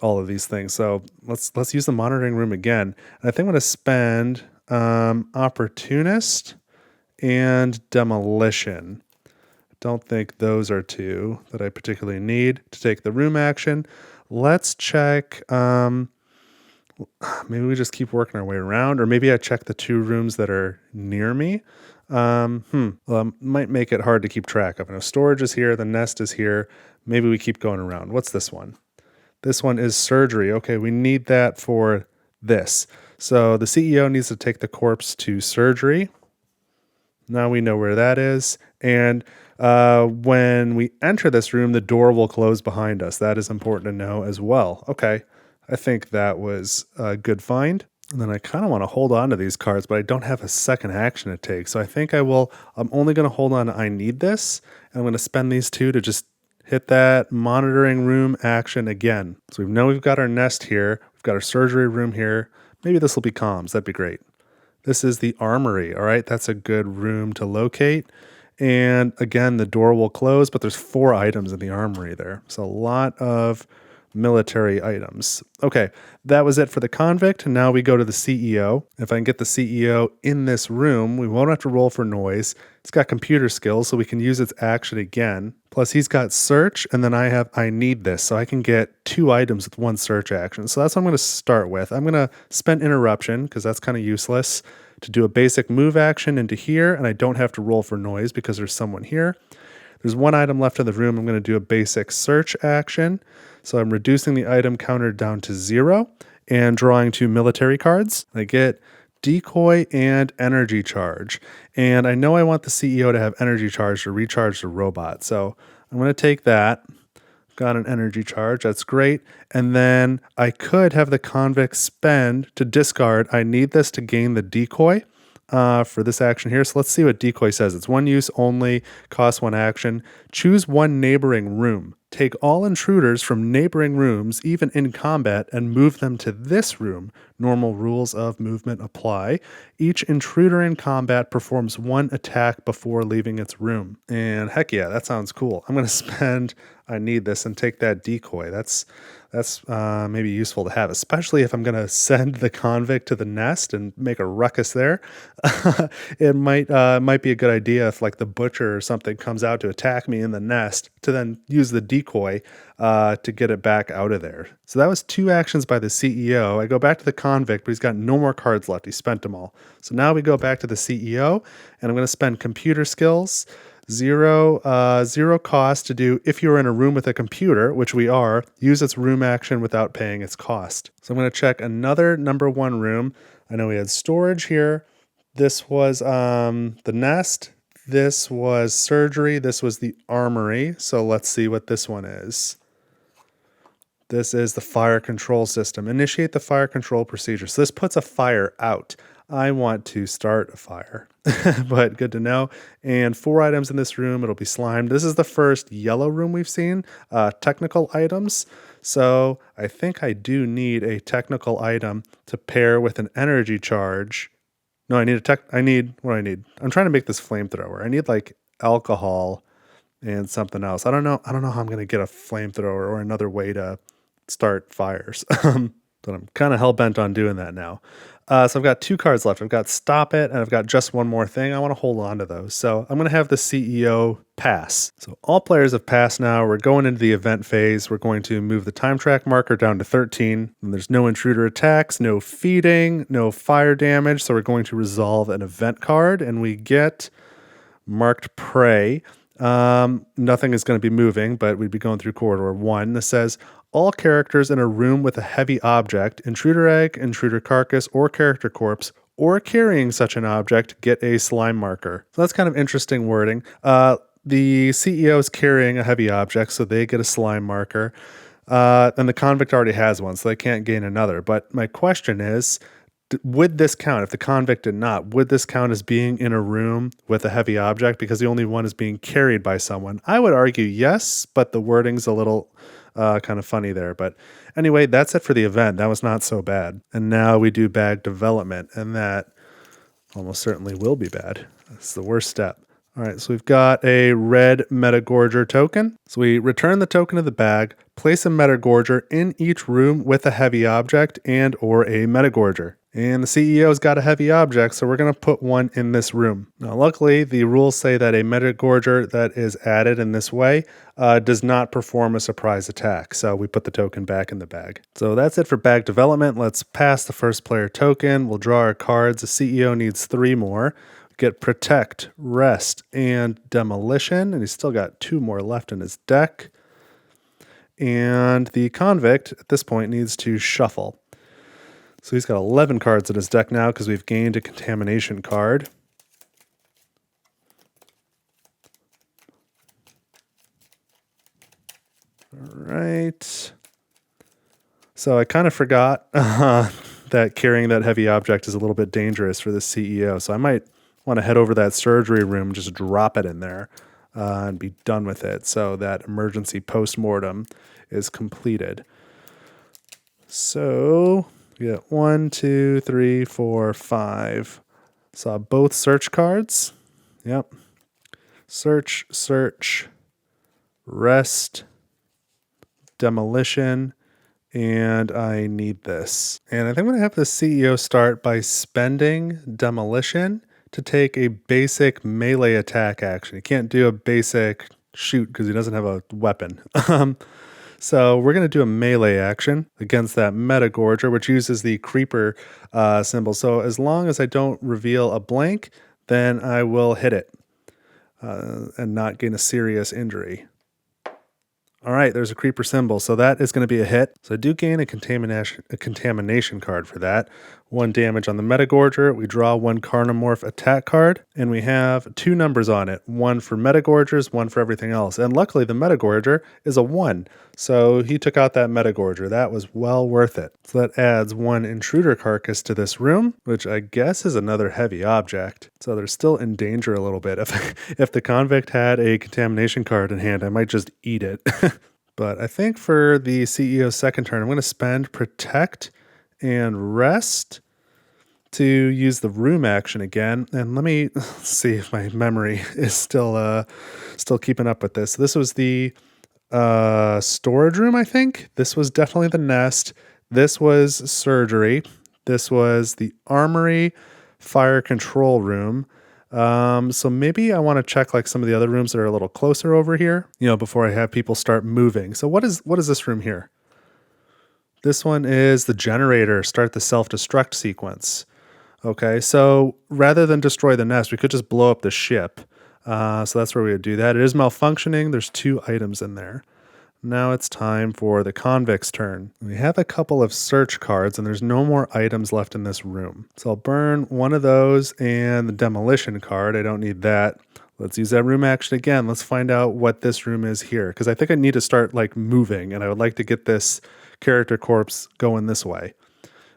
all of these things. So let's use the monitoring room again. And I think I'm going to spend opportunist and demolition. Don't think those are two that I particularly need to take the room action. Let's check. Maybe we just keep working our way around, or maybe I check the two rooms that are near me. Well, might make it hard to keep track of. I know storage is here, the nest is here. Maybe we keep going around. What's this one? This one is surgery. Okay, we need that for this. So the CEO needs to take the corpse to surgery. Now we know where that is. And when we enter this room, the door will close behind us. That is important to know as well. Okay, I think that was a good find. And then I kind of want to hold on to these cards, but I don't have a second action to take. So I think I'm only going to hold on to I need this. And I'm going to spend these two to just hit that monitoring room action again. So we know we've got our nest here. We've got our surgery room here. Maybe this will be comms. That'd be great. This is the armory. All right, that's a good room to locate. And again, the door will close, but there's 4 items in the armory there. So a lot of military items. Okay, that was it for the convict. Now we go to the CEO. If I can get the CEO in this room, we won't have to roll for noise. It's got computer skills, so we can use its action again. Plus he's got search, and then I need this, so I can get 2 items with 1 search action. So that's what I'm going to start with. I'm going to spend interruption, because that's kind of useless, to do a basic move action into here, and I don't have to roll for noise because there's someone here. There's 1 item left in the room. I'm going to do a basic search action. So I'm reducing the item counter down to 0 and drawing 2 military cards. I get decoy and energy charge. And I know I want the CEO to have energy charge to recharge the robot. So I'm going to take that. Got an energy charge. That's great. And then I could have the convict spend to discard. I need this to gain the decoy for this action here. So let's see what decoy says. It's 1 use only, costs 1 action. Choose 1 neighboring room. Take all intruders from neighboring rooms, even in combat, and move them to this room. Normal rules of movement apply. Each intruder in combat performs 1 attack before leaving its room. And heck yeah, that sounds cool. I'm going to spend I need this and take that decoy. That's maybe useful to have, especially if I'm going to send the convict to the nest and make a ruckus there. It might be a good idea if like the butcher or something comes out to attack me in the nest to then use the decoy to get it back out of there. So that was 2 actions by the CEO. I go back to the convict, but he's got no more cards left. He spent them all. So now we go back to the CEO, and I'm going to spend computer skills. Zero cost to do if you're in a room with a computer, which we are, use its room action without paying its cost. So I'm going to check another number 1 room. I know we had storage here. This was the nest. This was surgery. This was the armory. So let's see what this one is. This is the fire control system. Initiate the fire control procedure. So this puts a fire out. I want to start a fire, but good to know. And 4 items in this room. It'll be slimed. This is the first yellow room we've seen. Technical items. So I think I do need a technical item to pair with an energy charge. No, I need what do I need? I'm trying to make this flamethrower. I need like alcohol and something else. I don't know how I'm going to get a flamethrower or another way to start fires. But I'm kind of hell-bent on doing that now. So I've got 2 cards left. I've got Stop It, and I've got just one more thing. I want to hold on to those. So I'm going to have the CEO pass. So all players have passed now. We're going into the event phase. We're going to move the time track marker down to 13. And there's no intruder attacks, no feeding, no fire damage. So we're going to resolve an event card, and we get marked prey. Nothing is going to be moving, but we'd be going through corridor 1. This says all characters in a room with a heavy object, intruder egg, intruder carcass, or character corpse, or carrying such an object, get a slime marker. So that's kind of interesting wording. The CEO is carrying a heavy object, so they get a slime marker. And the convict already has one, so they can't gain another. But my question is, would this count, if the convict did not, would this count as being in a room with a heavy object because the only one is being carried by someone? I would argue yes, but the wording's a little kind of funny there. But anyway, that's it for the event. That was not so bad. And now we do bag development, and that almost certainly will be bad. That's the worst step. All right, so we've got a red Metagorger token. So we return the token to the bag, place a Metagorger in each room with a heavy object and or a Metagorger. And the CEO's got a heavy object, so we're going to put one in this room. Now, luckily, the rules say that a Metagorger that is added in this way does not perform a surprise attack, so we put the token back in the bag. So that's it for bag development. Let's pass the first player token. We'll draw our cards. The CEO needs 3 more. Get Protect, Rest, and Demolition, and he's still got 2 more left in his deck. And the Convict, at this point, needs to Shuffle. So he's got 11 cards in his deck now because we've gained a Contamination card. All right. So I kind of forgot that carrying that heavy object is a little bit dangerous for the CEO, so I might want to head over that surgery room, just drop it in there and be done with it so that emergency post-mortem is completed. So we get 1, 2, 3, 4, 5. Saw both search cards. Yep. Search, search, rest, demolition, and I need this. And I think I'm going to have the CEO start by spending demolition to take a basic melee attack action. He can't do a basic shoot because he doesn't have a weapon. So we're going to do a melee action against that Metagorger, which uses the creeper symbol. So as long as I don't reveal a blank, then I will hit it and not gain a serious injury. All right, there's a creeper symbol, so that is going to be a hit. So I do gain a contamination card for that. 1 damage on the Metagorger. We draw 1 Carnomorph attack card, and we have 2 numbers on it. 1 for Metagorgers, 1 for everything else. And luckily, the Metagorger is a 1, so he took out that Metagorger. That was well worth it. So that adds 1 intruder carcass to this room, which I guess is another heavy object. So they're still in danger a little bit. If the convict had a contamination card in hand, I might just eat it. But I think for the CEO's second turn, I'm going to spend Protect and Rest to use the room action again. And let me see if my memory is still keeping up with this. This was the storage room, I think. This was definitely the nest. This was surgery. This was the armory, fire control room. So maybe I want to check like some of the other rooms that are a little closer over here, before I have people start moving. So what is this room here? This one is the generator, start the self-destruct sequence. Okay, so rather than destroy the nest, we could just blow up the ship. So that's where we would do that. It is malfunctioning. There's 2 items in there. Now it's time for the convict's turn. We have a couple of search cards and there's no more items left in this room. So I'll burn one of those and the demolition card. I don't need that. Let's use that room action again. Let's find out what this room is here, because I think I need to start like moving and I would like to get this character corpse going this way.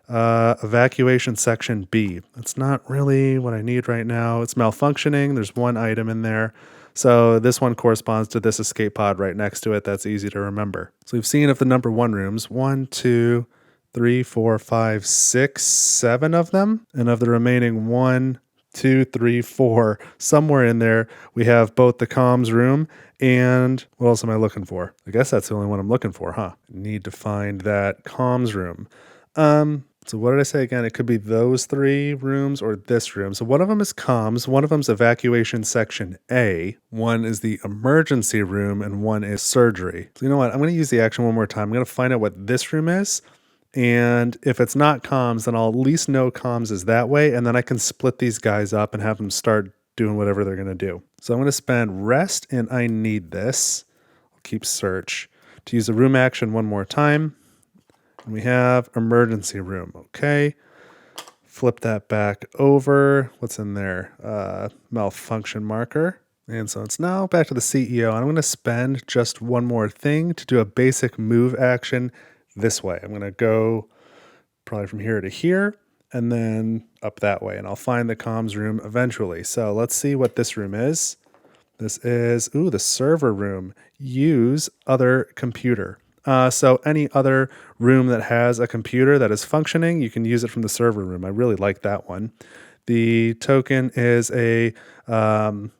Evacuation section B. That's not really what I need right now. It's malfunctioning. There's 1 item in there. So this one corresponds to this escape pod right next to it. That's easy to remember. So we've seen of the number 1 rooms, 1, 2, 3, 4, 5, 6, 7 of them. And of the remaining 1, 2, 3, 4, somewhere in there, we have both the comms room and what else am I looking for? I guess that's the only one I'm looking for, huh? Need to find that comms room. So what did I say again? It could be those 3 rooms or this room. So one of them is comms, one of them is evacuation section A, one is the emergency room, and one is surgery. So you know what? I'm going to use the action one more time. I'm going to find out what this room is. And if it's not comms, then I'll at least know comms is that way. And then I can split these guys up and have them start doing whatever they're going to do. So I'm going to spend rest and I need this. I'll keep search to use the room action one more time. And we have emergency room. Okay. Flip that back over. What's in there? Malfunction marker. And so it's now back to the CEO. And I'm going to spend just one more thing to do a basic move action this way. I'm going to go probably from here to here and then up that way. And I'll find the comms room eventually. So let's see what this room is. This is, the server room. Use other computer. So any other room that has a computer that is functioning, you can use it from the server room. I really like that one. The token is a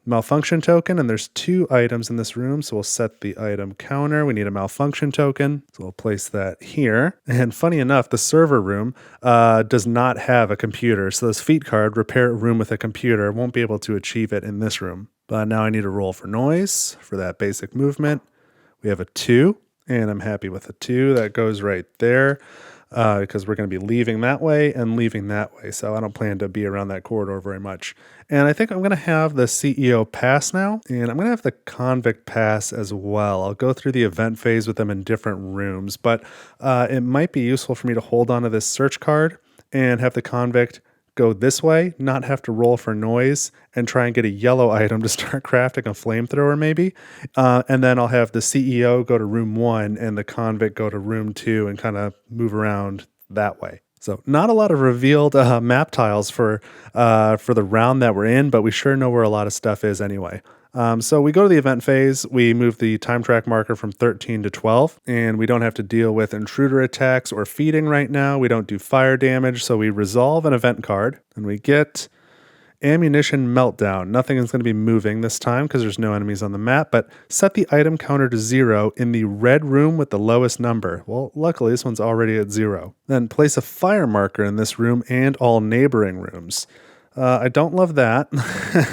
malfunction token, and there's 2 items in this room, so we'll set the item counter. We need a malfunction token, so we'll place that here. And funny enough, the server room does not have a computer, so this feat card, repair a room with a computer, won't be able to achieve it in this room. But now I need to roll for noise for that basic movement. We have a 2, and I'm happy with a 2. That goes right there. Because we're going to be leaving that way and leaving that way. So I don't plan to be around that corridor very much. And I think I'm going to have the CEO pass now, and I'm going to have the convict pass as well. I'll go through the event phase with them in different rooms, but it might be useful for me to hold onto this search card and have the convict go this way, not have to roll for noise, and try and get a yellow item to start crafting a flamethrower maybe. And then I'll have the CEO go to room 1 and the convict go to room 2 and kind of move around that way. So not a lot of revealed map tiles for the round that we're in, but we sure know where a lot of stuff is anyway. So we go to the event phase, we move the time track marker from 13 to 12, and we don't have to deal with intruder attacks or feeding right now. We don't do fire damage, so we resolve an event card, and we get ammunition meltdown. Nothing is going to be moving this time because there's no enemies on the map, but set the item counter to 0 in the red room with the lowest number. Well, luckily this one's already at 0. Then place a fire marker in this room and all neighboring rooms. I don't love that.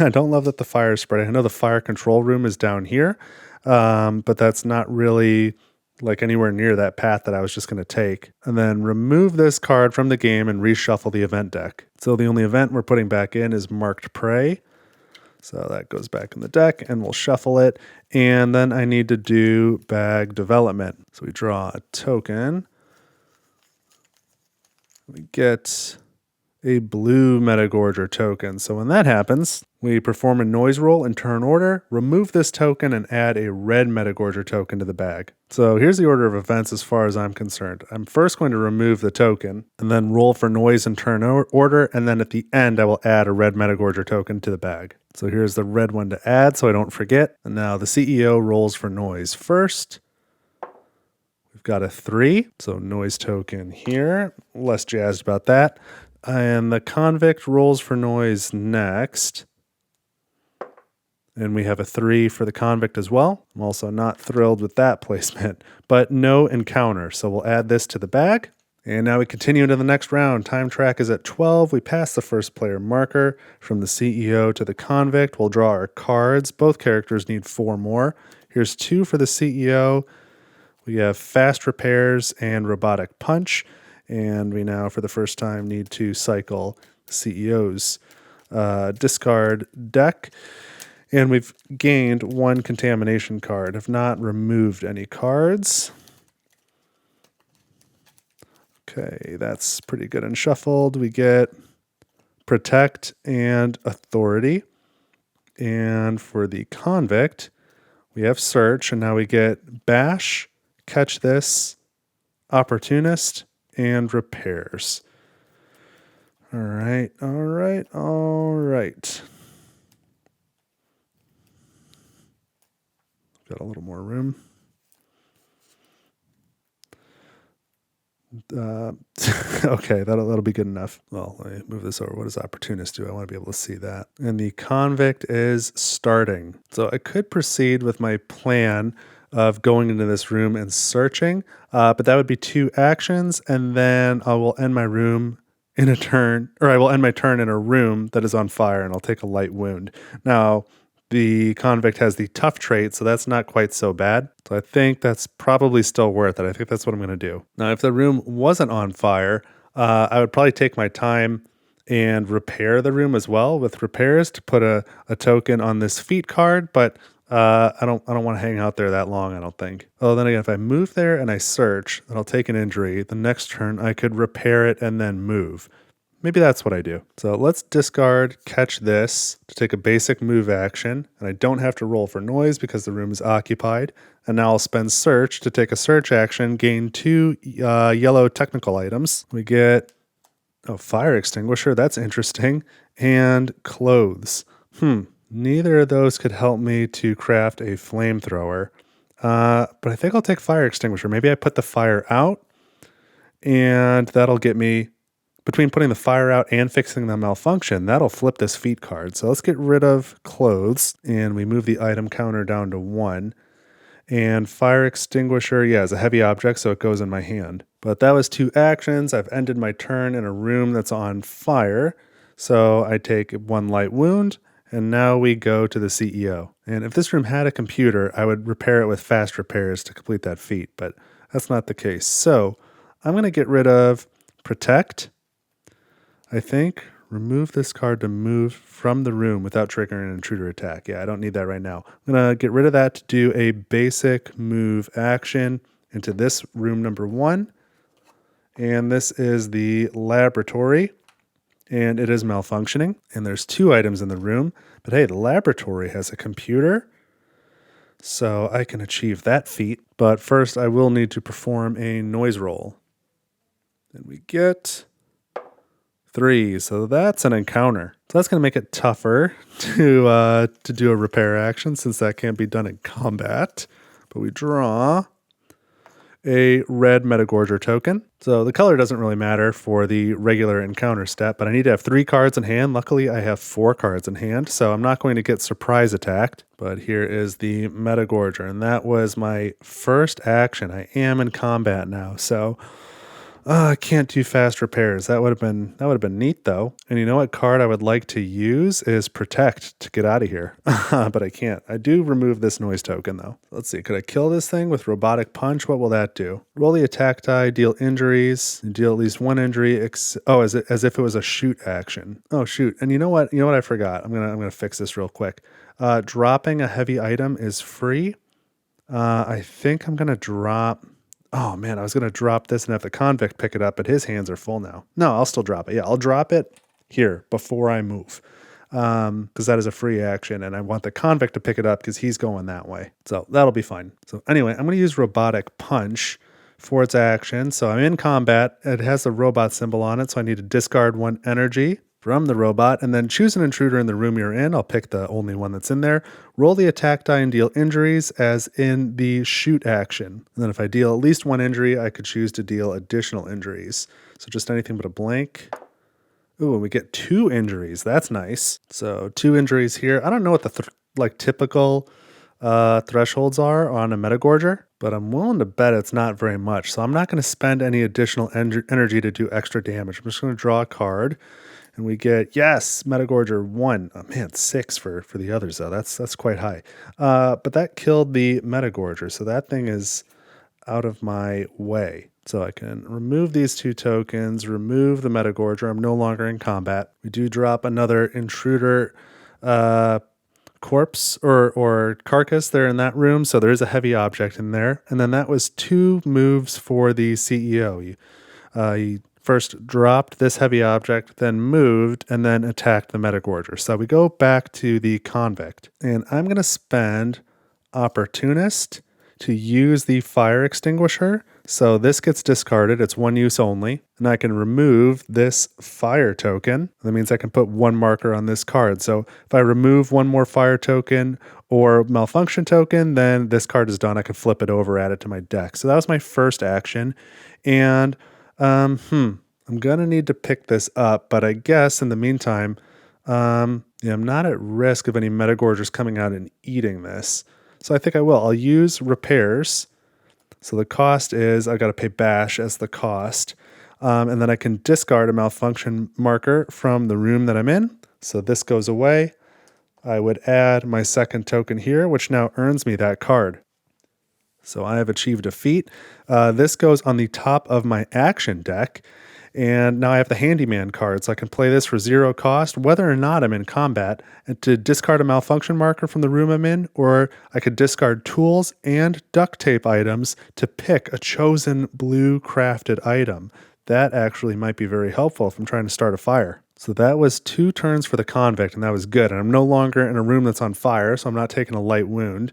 I don't love that the fire is spreading. I know the fire control room is down here, but that's not really like anywhere near that path that I was just going to take. And then remove this card from the game and reshuffle the event deck. So the only event we're putting back in is marked prey. So that goes back in the deck and we'll shuffle it. And then I need to do bag development. So we draw a token. We get a blue Metagorger token. So when that happens, we perform a noise roll in turn order, remove this token, and add a red Metagorger token to the bag. So here's the order of events as far as I'm concerned. I'm first going to remove the token, and then roll for noise in turn order, and then at the end I will add a red Metagorger token to the bag. So here's the red one to add so I don't forget. And now the CEO rolls for noise first. We've got a 3, so noise token here. Less jazzed about that. And the convict rolls for noise next. And we have a 3 for the convict as well. I'm also not thrilled with that placement, but no encounter. So we'll add this to the bag. And now we continue into the next round. Time track is at 12. We pass the first player marker from the CEO to the convict. We'll draw our cards. Both characters need 4 more. Here's 2 for the CEO. We have fast repairs and robotic punch. And we now, for the first time, need to cycle CEO's discard deck. And we've gained 1 contamination card. Have not removed any cards. Okay, that's pretty good and shuffled. We get protect and authority. And for the convict, we have search. And now we get bash, catch this, opportunist, and repairs. All right. Got a little more room. Okay, that'll be good enough. Well, let me move this over. What does opportunist do? I want to be able to see that. And the convict is starting. So I could proceed with my plan of going into this room and searching, but that would be 2 actions, and then I will end my room in a turn, or I will end my turn in a room that is on fire, and I'll take a light wound. Now, the convict has the tough trait, so that's not quite so bad. So I think that's probably still worth it. I think that's what I'm going to do. Now, if the room wasn't on fire, I would probably take my time and repair the room as well with repairs to put a token on this feat card, but I don't want to hang out there that long, I don't think. Oh, then again, if I move there and I search, then I'll take an injury. The next turn, I could repair it and then move. Maybe that's what I do. So let's discard catch this to take a basic move action, and I don't have to roll for noise because the room is occupied. And now I'll spend search to take a search action, gain 2 yellow technical items. We get a fire extinguisher, that's interesting, and clothes. Neither of those could help me to craft a flamethrower, but I think I'll take fire extinguisher. Maybe I put the fire out, and that'll get me between putting the fire out and fixing the malfunction, that'll flip this feat card. So let's get rid of clothes, and we move the item counter down to 1. And fire extinguisher, yeah, is a heavy object, so it goes in my hand. But that was 2 actions. I've ended my turn in a room that's on fire. So I take 1 light wound, and now we go to the CEO. And if this room had a computer, I would repair it with fast repairs to complete that feat, but that's not the case. So I'm going to get rid of protect, I think. Remove this card to move from the room without triggering an intruder attack. Yeah, I don't need that right now. I'm going to get rid of that to do a basic move action into this room number 1. And this is the laboratory, and it is malfunctioning. And there's 2 items in the room. But hey, the laboratory has a computer, so I can achieve that feat. But first, I will need to perform a noise roll. And we get 3, so that's an encounter. So that's going to make it tougher to do a repair action since that can't be done in combat. But we draw a red Metagorger token. So the color doesn't really matter for the regular encounter step, but I need to have 3 cards in hand. Luckily, I have 4 cards in hand, so I'm not going to get surprise attacked. But here is the Metagorger, and that was my first action. I am in combat now, so I can't do fast repairs. That would have been neat though. And you know what card I would like to use is protect to get out of here. But I can't. I do remove this noise token though. Let's see. Could I kill this thing with robotic punch? What will that do? Roll the attack die, deal injuries, deal at least 1 injury. As if it was a shoot action. Oh shoot. And you know what? I forgot. I'm gonna fix this real quick. Dropping a heavy item is free. I think I'm gonna drop. Oh man, I was going to drop this and have the convict pick it up, but his hands are full now. No, I'll still drop it. Yeah, I'll drop it here before I move because that is a free action, and I want the convict to pick it up because he's going that way. So that'll be fine. So anyway, I'm going to use robotic punch for its action. So I'm in combat. It has the robot symbol on it, so I need to discard 1 energy from the robot, and then choose an intruder in the room you're in. I'll pick the only one that's in there. Roll the attack die and deal injuries as in the shoot action. And then if I deal at least 1 injury, I could choose to deal additional injuries. So just anything but a blank. Ooh, and we get 2 injuries. That's nice. So 2 injuries here. I don't know what the typical thresholds are on a Metagorger, but I'm willing to bet it's not very much. So I'm not going to spend any additional energy to do extra damage. I'm just going to draw a card. And we get, yes, Metagorger 1. Oh man, 6 for the others though. That's quite high. But that killed the Metagorger, so that thing is out of my way. So I can remove these 2 tokens, remove the Metagorger. I'm no longer in combat. We do drop another intruder corpse or carcass there in that room, so there is a heavy object in there. And then that was 2 moves for the CEO. He first dropped this heavy object, then moved, and then attacked the Metagorger. So we go back to the convict. And I'm going to spend Opportunist to use the fire extinguisher. So this gets discarded. It's 1 use only. And I can remove this fire token. That means I can put 1 marker on this card. So if I remove 1 more fire token or malfunction token, then this card is done. I can flip it over, add it to my deck. So that was my first action. And I'm going to need to pick this up, but I guess in the meantime, I'm not at risk of any Metagorgers coming out and eating this. So I think I will. I'll use repairs. So the cost is, I've got to pay bash as the cost. And then I can discard a malfunction marker from the room that I'm in. So this goes away. I would add my second token here, which now earns me that card. So I have achieved a feat. This goes on the top of my action deck. And now I have the handyman card, so I can play this for 0 cost, whether or not I'm in combat, and to discard a malfunction marker from the room I'm in, or I could discard tools and duct tape items to pick a chosen blue crafted item. That actually might be very helpful if I'm trying to start a fire. So that was 2 turns for the convict, and that was good. And I'm no longer in a room that's on fire, so I'm not taking a light wound.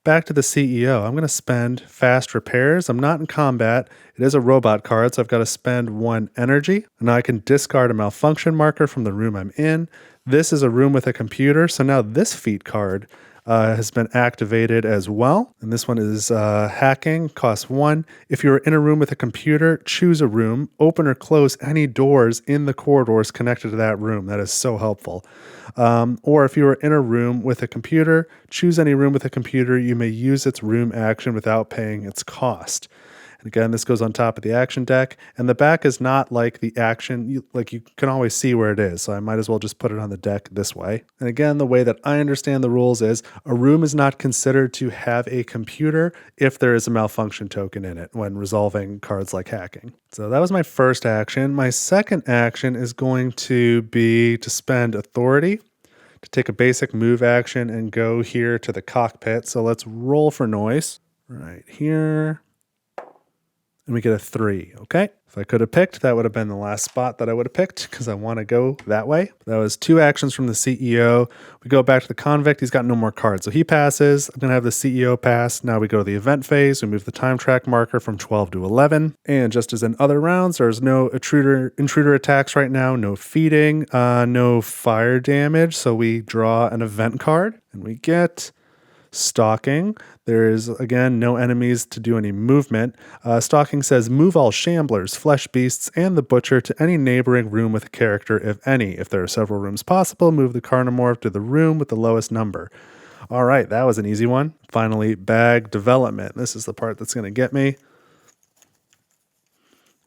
Back to the CEO. I'm going to spend fast repairs. I'm not in combat. It is a robot card, so I've got to spend 1 energy. And I can discard a malfunction marker from the room I'm in. This is a room with a computer, so now this feat card has been activated as well. And this one is hacking, costs 1. If you're in a room with a computer, choose a room, open or close any doors in the corridors connected to that room. That is so helpful. Or if you are in a room with a computer, choose any room with a computer. You may use its room action without paying its cost. And again, this goes on top of the action deck, and the back is not like the action, you can always see where it is, so I might as well just put it on the deck this way. And again, the way that I understand the rules is a room is not considered to have a computer if there is a malfunction token in it when resolving cards like hacking. So that was my first action. My second action is going to be to spend authority to take a basic move action and go here to the cockpit. So let's roll for noise right here. And we get a 3, okay? If I could have picked, that would have been the last spot that I would have picked because I want to go that way. That was 2 actions from the CEO. We go back to the convict. He's got no more cards. So he passes. I'm going to have the CEO pass. Now we go to the event phase. We move the time track marker from 12 to 11. And just as in other rounds, there's no intruder attacks right now, no feeding, no fire damage. So we draw an event card and we get stalking. There is, again, no enemies to do any movement. Stalking says, move all shamblers, flesh beasts, and the butcher to any neighboring room with a character, if any. If there are several rooms possible, move the Carnomorph to the room with the lowest number. All right, that was an easy one. Finally, bag development. This is the part that's going to get me.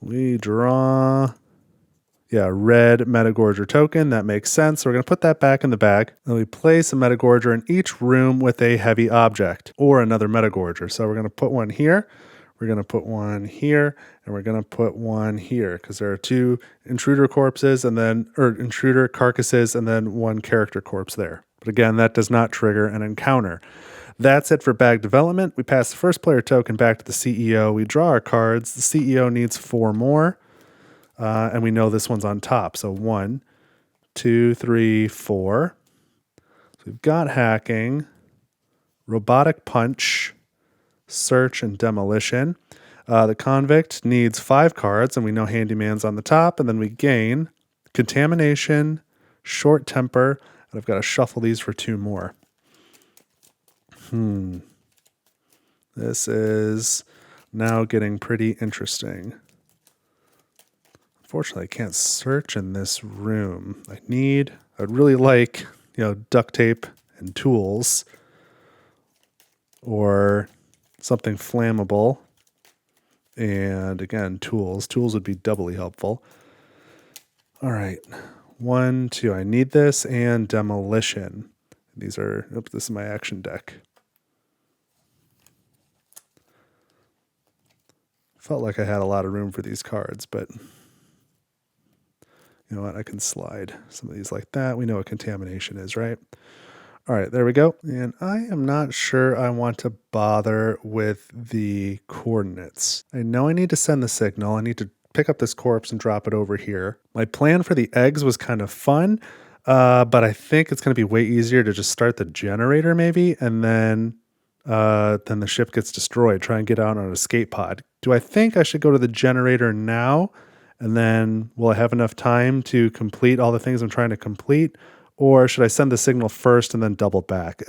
We draw... red Metagorger token. That makes sense. So we're going to put that back in the bag. Then we place a Metagorger in each room with a heavy object or another Metagorger. So we're going to put one here. We're going to put one here, and we're going to put one here because there are 2 intruder corpses intruder carcasses and then 1 character corpse there. But again, that does not trigger an encounter. That's it for bag development. We pass the first player token back to the CEO. We draw our cards. The CEO needs 4 more. And we know this one's on top. So 1, 2, 3, 4. So we've got hacking, robotic punch, search, and demolition. The convict needs 5 cards, and we know handyman's on the top. And then we gain contamination, short temper, and I've got to shuffle these for 2 more. This is now getting pretty interesting. Unfortunately, I can't search in this room. I'd really like, duct tape and tools or something flammable. And again, tools. Tools would be doubly helpful. All right. 1, 2. I need this and demolition. This is my action deck. Felt like I had a lot of room for these cards, but... you know what? I can slide some of these like that. We know what contamination is, right? All right, there we go. And I am not sure I want to bother with the coordinates. I know I need to send the signal. I need to pick up this corpse and drop it over here. My plan for the eggs was kind of fun, but I think it's going to be way easier to just start the generator maybe, and then the ship gets destroyed. Try and get out on an escape pod. Do I think I should go to the generator now? And then will I have enough time to complete all the things I'm trying to complete? Or should I send the signal first and then double back?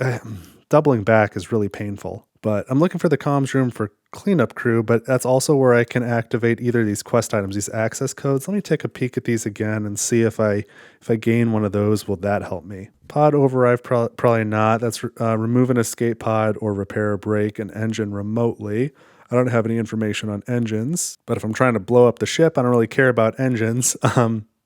Doubling back is really painful. But I'm looking for the comms room for cleanup crew, but that's also where I can activate either of these quest items, these access codes. Let me take a peek at these again and see if I gain one of those, will that help me? Pod override, probably not. That's remove an escape pod or repair or break an engine remotely. I don't have any information on engines, but if I'm trying to blow up the ship, I don't really care about engines,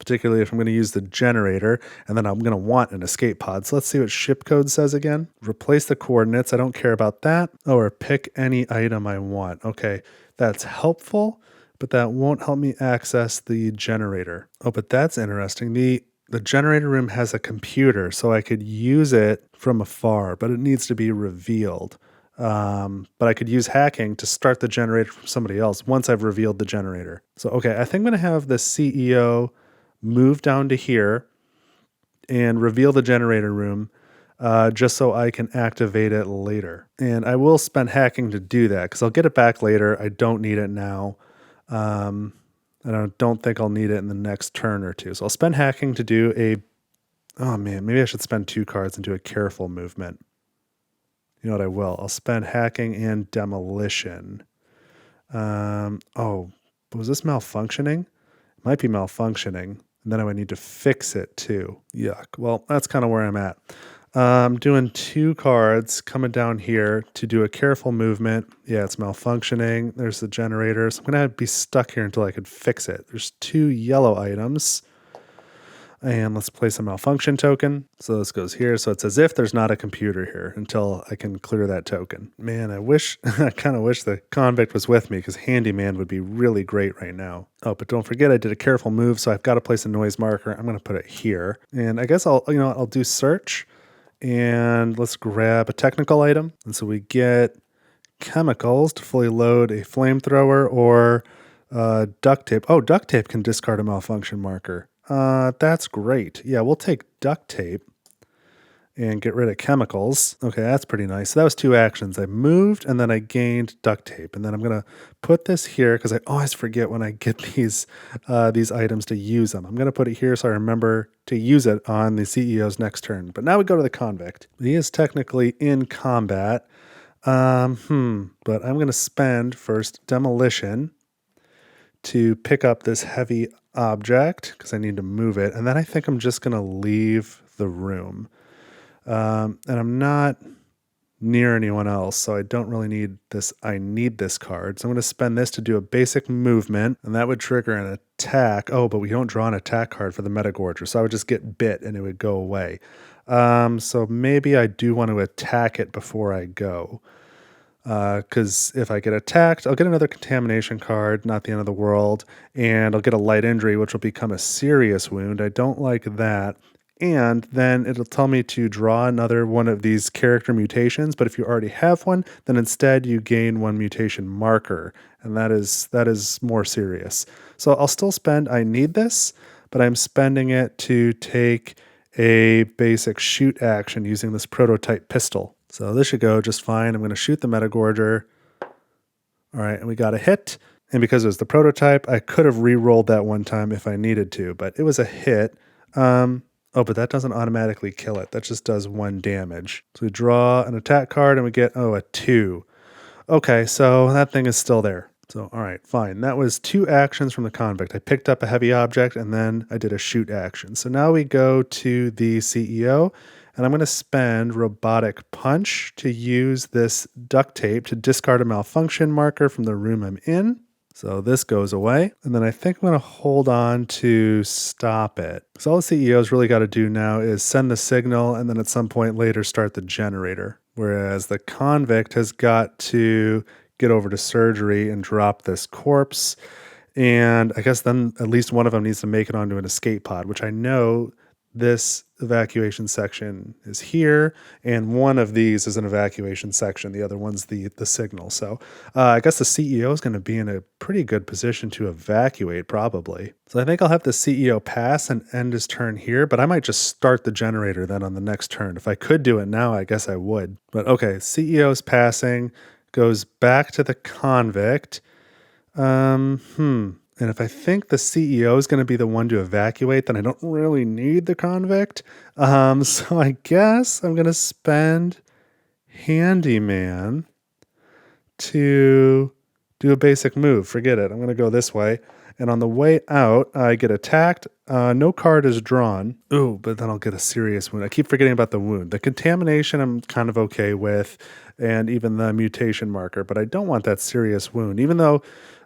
particularly if I'm going to use the generator, and then I'm going to want an escape pod. So let's see what ship code says again. Replace the coordinates. I don't care about that. Or pick any item I want. Okay, that's helpful, but that won't help me access the generator. Oh, but that's interesting. The generator room has a computer, so I could use it from afar, but it needs to be revealed. But I could use hacking to start the generator from somebody else once I've revealed the generator. So, okay, I think I'm going to have the CEO move down to here and reveal the generator room just so I can activate it later. And I will spend hacking to do that because I'll get it back later. I don't need it now. And I don't think I'll need it in the next turn or two. So I'll spend hacking to do maybe I should spend 2 cards and do a careful movement. You know what I will? I'll spend hacking and demolition. Oh, was this malfunctioning? It might be malfunctioning. And then I would need to fix it too. Yuck. Well, that's kind of where I'm at. Doing 2 cards, coming down here to do a careful movement. Yeah, it's malfunctioning. There's the generator. So I'm going to be stuck here until I could fix it. There's 2 yellow items. And let's place a malfunction token. So this goes here. So it's as if there's not a computer here until I can clear that token. Man, I kind of wish the convict was with me because handyman would be really great right now. Oh, but don't forget I did a careful move. So I've got to place a noise marker. I'm going to put it here. And I guess I'll do search and let's grab a technical item. And so we get chemicals to fully load a flamethrower or duct tape. Oh, duct tape can discard a malfunction marker. That's great. Yeah, we'll take duct tape and get rid of chemicals. Okay, that's pretty nice. So that was 2 actions. I moved and then I gained duct tape. And then I'm going to put this here because I always forget when I get these items to use them. I'm going to put it here so I remember to use it on the CEO's next turn. But now we go to the convict. He is technically in combat. But I'm going to spend first demolition to pick up this heavy object because I need to move it. And then I think I'm just going to leave the room. And I'm not near anyone else, so I don't really need this. I need this card. So I'm going to spend this to do a basic movement, and that would trigger an attack. Oh, but we don't draw an attack card for the Metagorger, so I would just get bit and it would go away. So maybe I do want to attack it before I go. Because if I get attacked, I'll get another contamination card, not the end of the world, and I'll get a light injury, which will become a serious wound. I don't like that. And then it'll tell me to draw another one of these character mutations, but if you already have one, then instead you gain 1 mutation marker, and that is more serious. So I'll still spend, I need this, but I'm spending it to take a basic shoot action using this prototype pistol. So this should go just fine. I'm going to shoot the Metagorger. All right, and we got a hit. And because it was the prototype, I could have re-rolled that one time if I needed to, but it was a hit. Oh, but that doesn't automatically kill it. That just does 1 damage. So we draw an attack card and we get, a 2. Okay, so that thing is still there. So, all right, fine. That was 2 actions from the convict. I picked up a heavy object and then I did a shoot action. So now we go to the CEO. And I'm going to spend Robotic Punch to use this duct tape to discard a malfunction marker from the room I'm in. So this goes away. And then I think I'm going to hold on to stop it. So all the CEO's really got to do now is send the signal and then at some point later start the generator. Whereas the convict has got to get over to surgery and drop this corpse. And I guess then at least one of them needs to make it onto an escape pod, which I know this evacuation section is here, and one of these is an evacuation section. The other one's the signal. So I guess the CEO is going to be in a pretty good position to evacuate, probably. So I think I'll have the CEO pass and end his turn here, but I might just start the generator then on the next turn. If I could do it now, I guess I would. But okay, CEO's passing, goes back to the convict. And if I think the CEO is going to be the one to evacuate, then I don't really need the convict. So I guess I'm going to spend handyman to do a basic move. Forget it. I'm going to go this way. And on the way out, I get attacked. No card is drawn. Ooh, but then I'll get a serious wound. I keep forgetting about the wound. The contamination I'm kind of okay with, and even the mutation marker, but I don't want that serious wound. Even though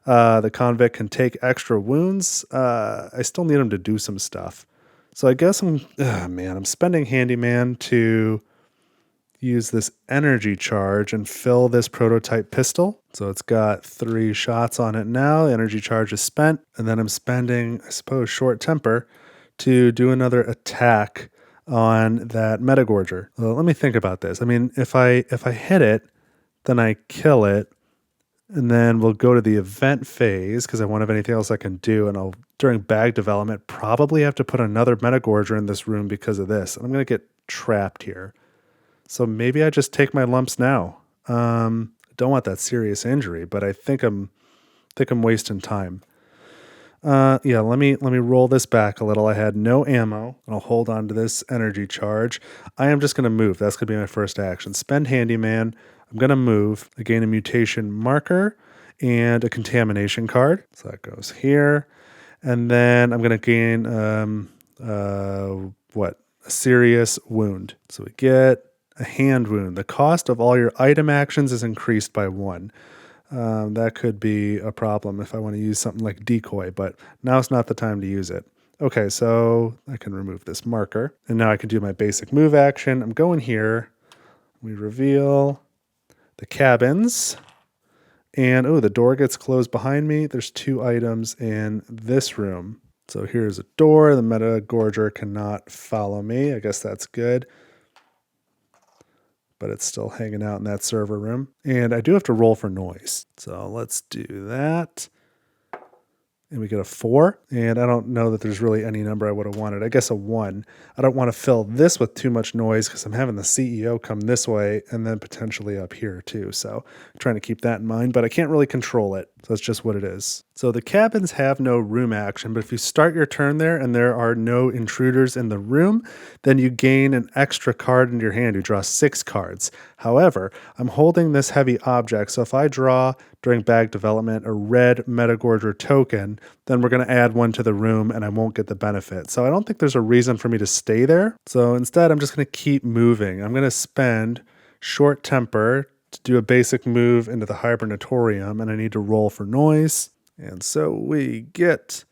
the convict can take extra wounds, I still need him to do some stuff. So I guess I'm spending handyman to use this energy charge and fill this prototype pistol. So it's got 3 shots on it now. The energy charge is spent. And then I'm spending, I suppose, short temper to do another attack on that Metagorger. Well, let me think about this. I mean, if I hit it, then I kill it. And then we'll go to the event phase because I won't have anything else I can do. And I'll, during bag development, probably have to put another Metagorger in this room because of this. I'm going to get trapped here. So maybe I just take my lumps now. Don't want that serious injury, but I think I'm wasting time. Yeah, let me roll this back a little. I had no ammo. I'll hold on to this energy charge. I am just going to move. That's going to be my first action. Spend handyman. I'm going to move. I gain a mutation marker and a contamination card. So that goes here. And then I'm going to gain a serious wound. So we get a hand wound. The cost of all your item actions is increased by 1. That could be a problem if I want to use something like decoy, but now's not the time to use it. Okay, so I can remove this marker, and now I can do my basic move action. I'm going here. We reveal the cabins, and oh, the door gets closed behind me. There's 2 items in this room. So here's a door. The Meta Gorger cannot follow me. I guess that's good. But it's still hanging out in that server room. And I do have to roll for noise. So let's do that. And we get a 4. And I don't know that there's really any number I would have wanted. I guess a 1. I don't want to fill this with too much noise because I'm having the CEO come this way and then potentially up here too. So I'm trying to keep that in mind, but I can't really control it. So that's just what it is. So the cabins have no room action, but if you start your turn there and there are no intruders in the room, then you gain an extra card into your hand. You draw 6 cards. However, I'm holding this heavy object, so if I draw during bag development a red Metagorger token, then we're going to add 1 to the room and I won't get the benefit. So I don't think there's a reason for me to stay there. So instead, I'm just going to keep moving. I'm going to spend short temper to do a basic move into the hibernatorium, and I need to roll for noise. And so we get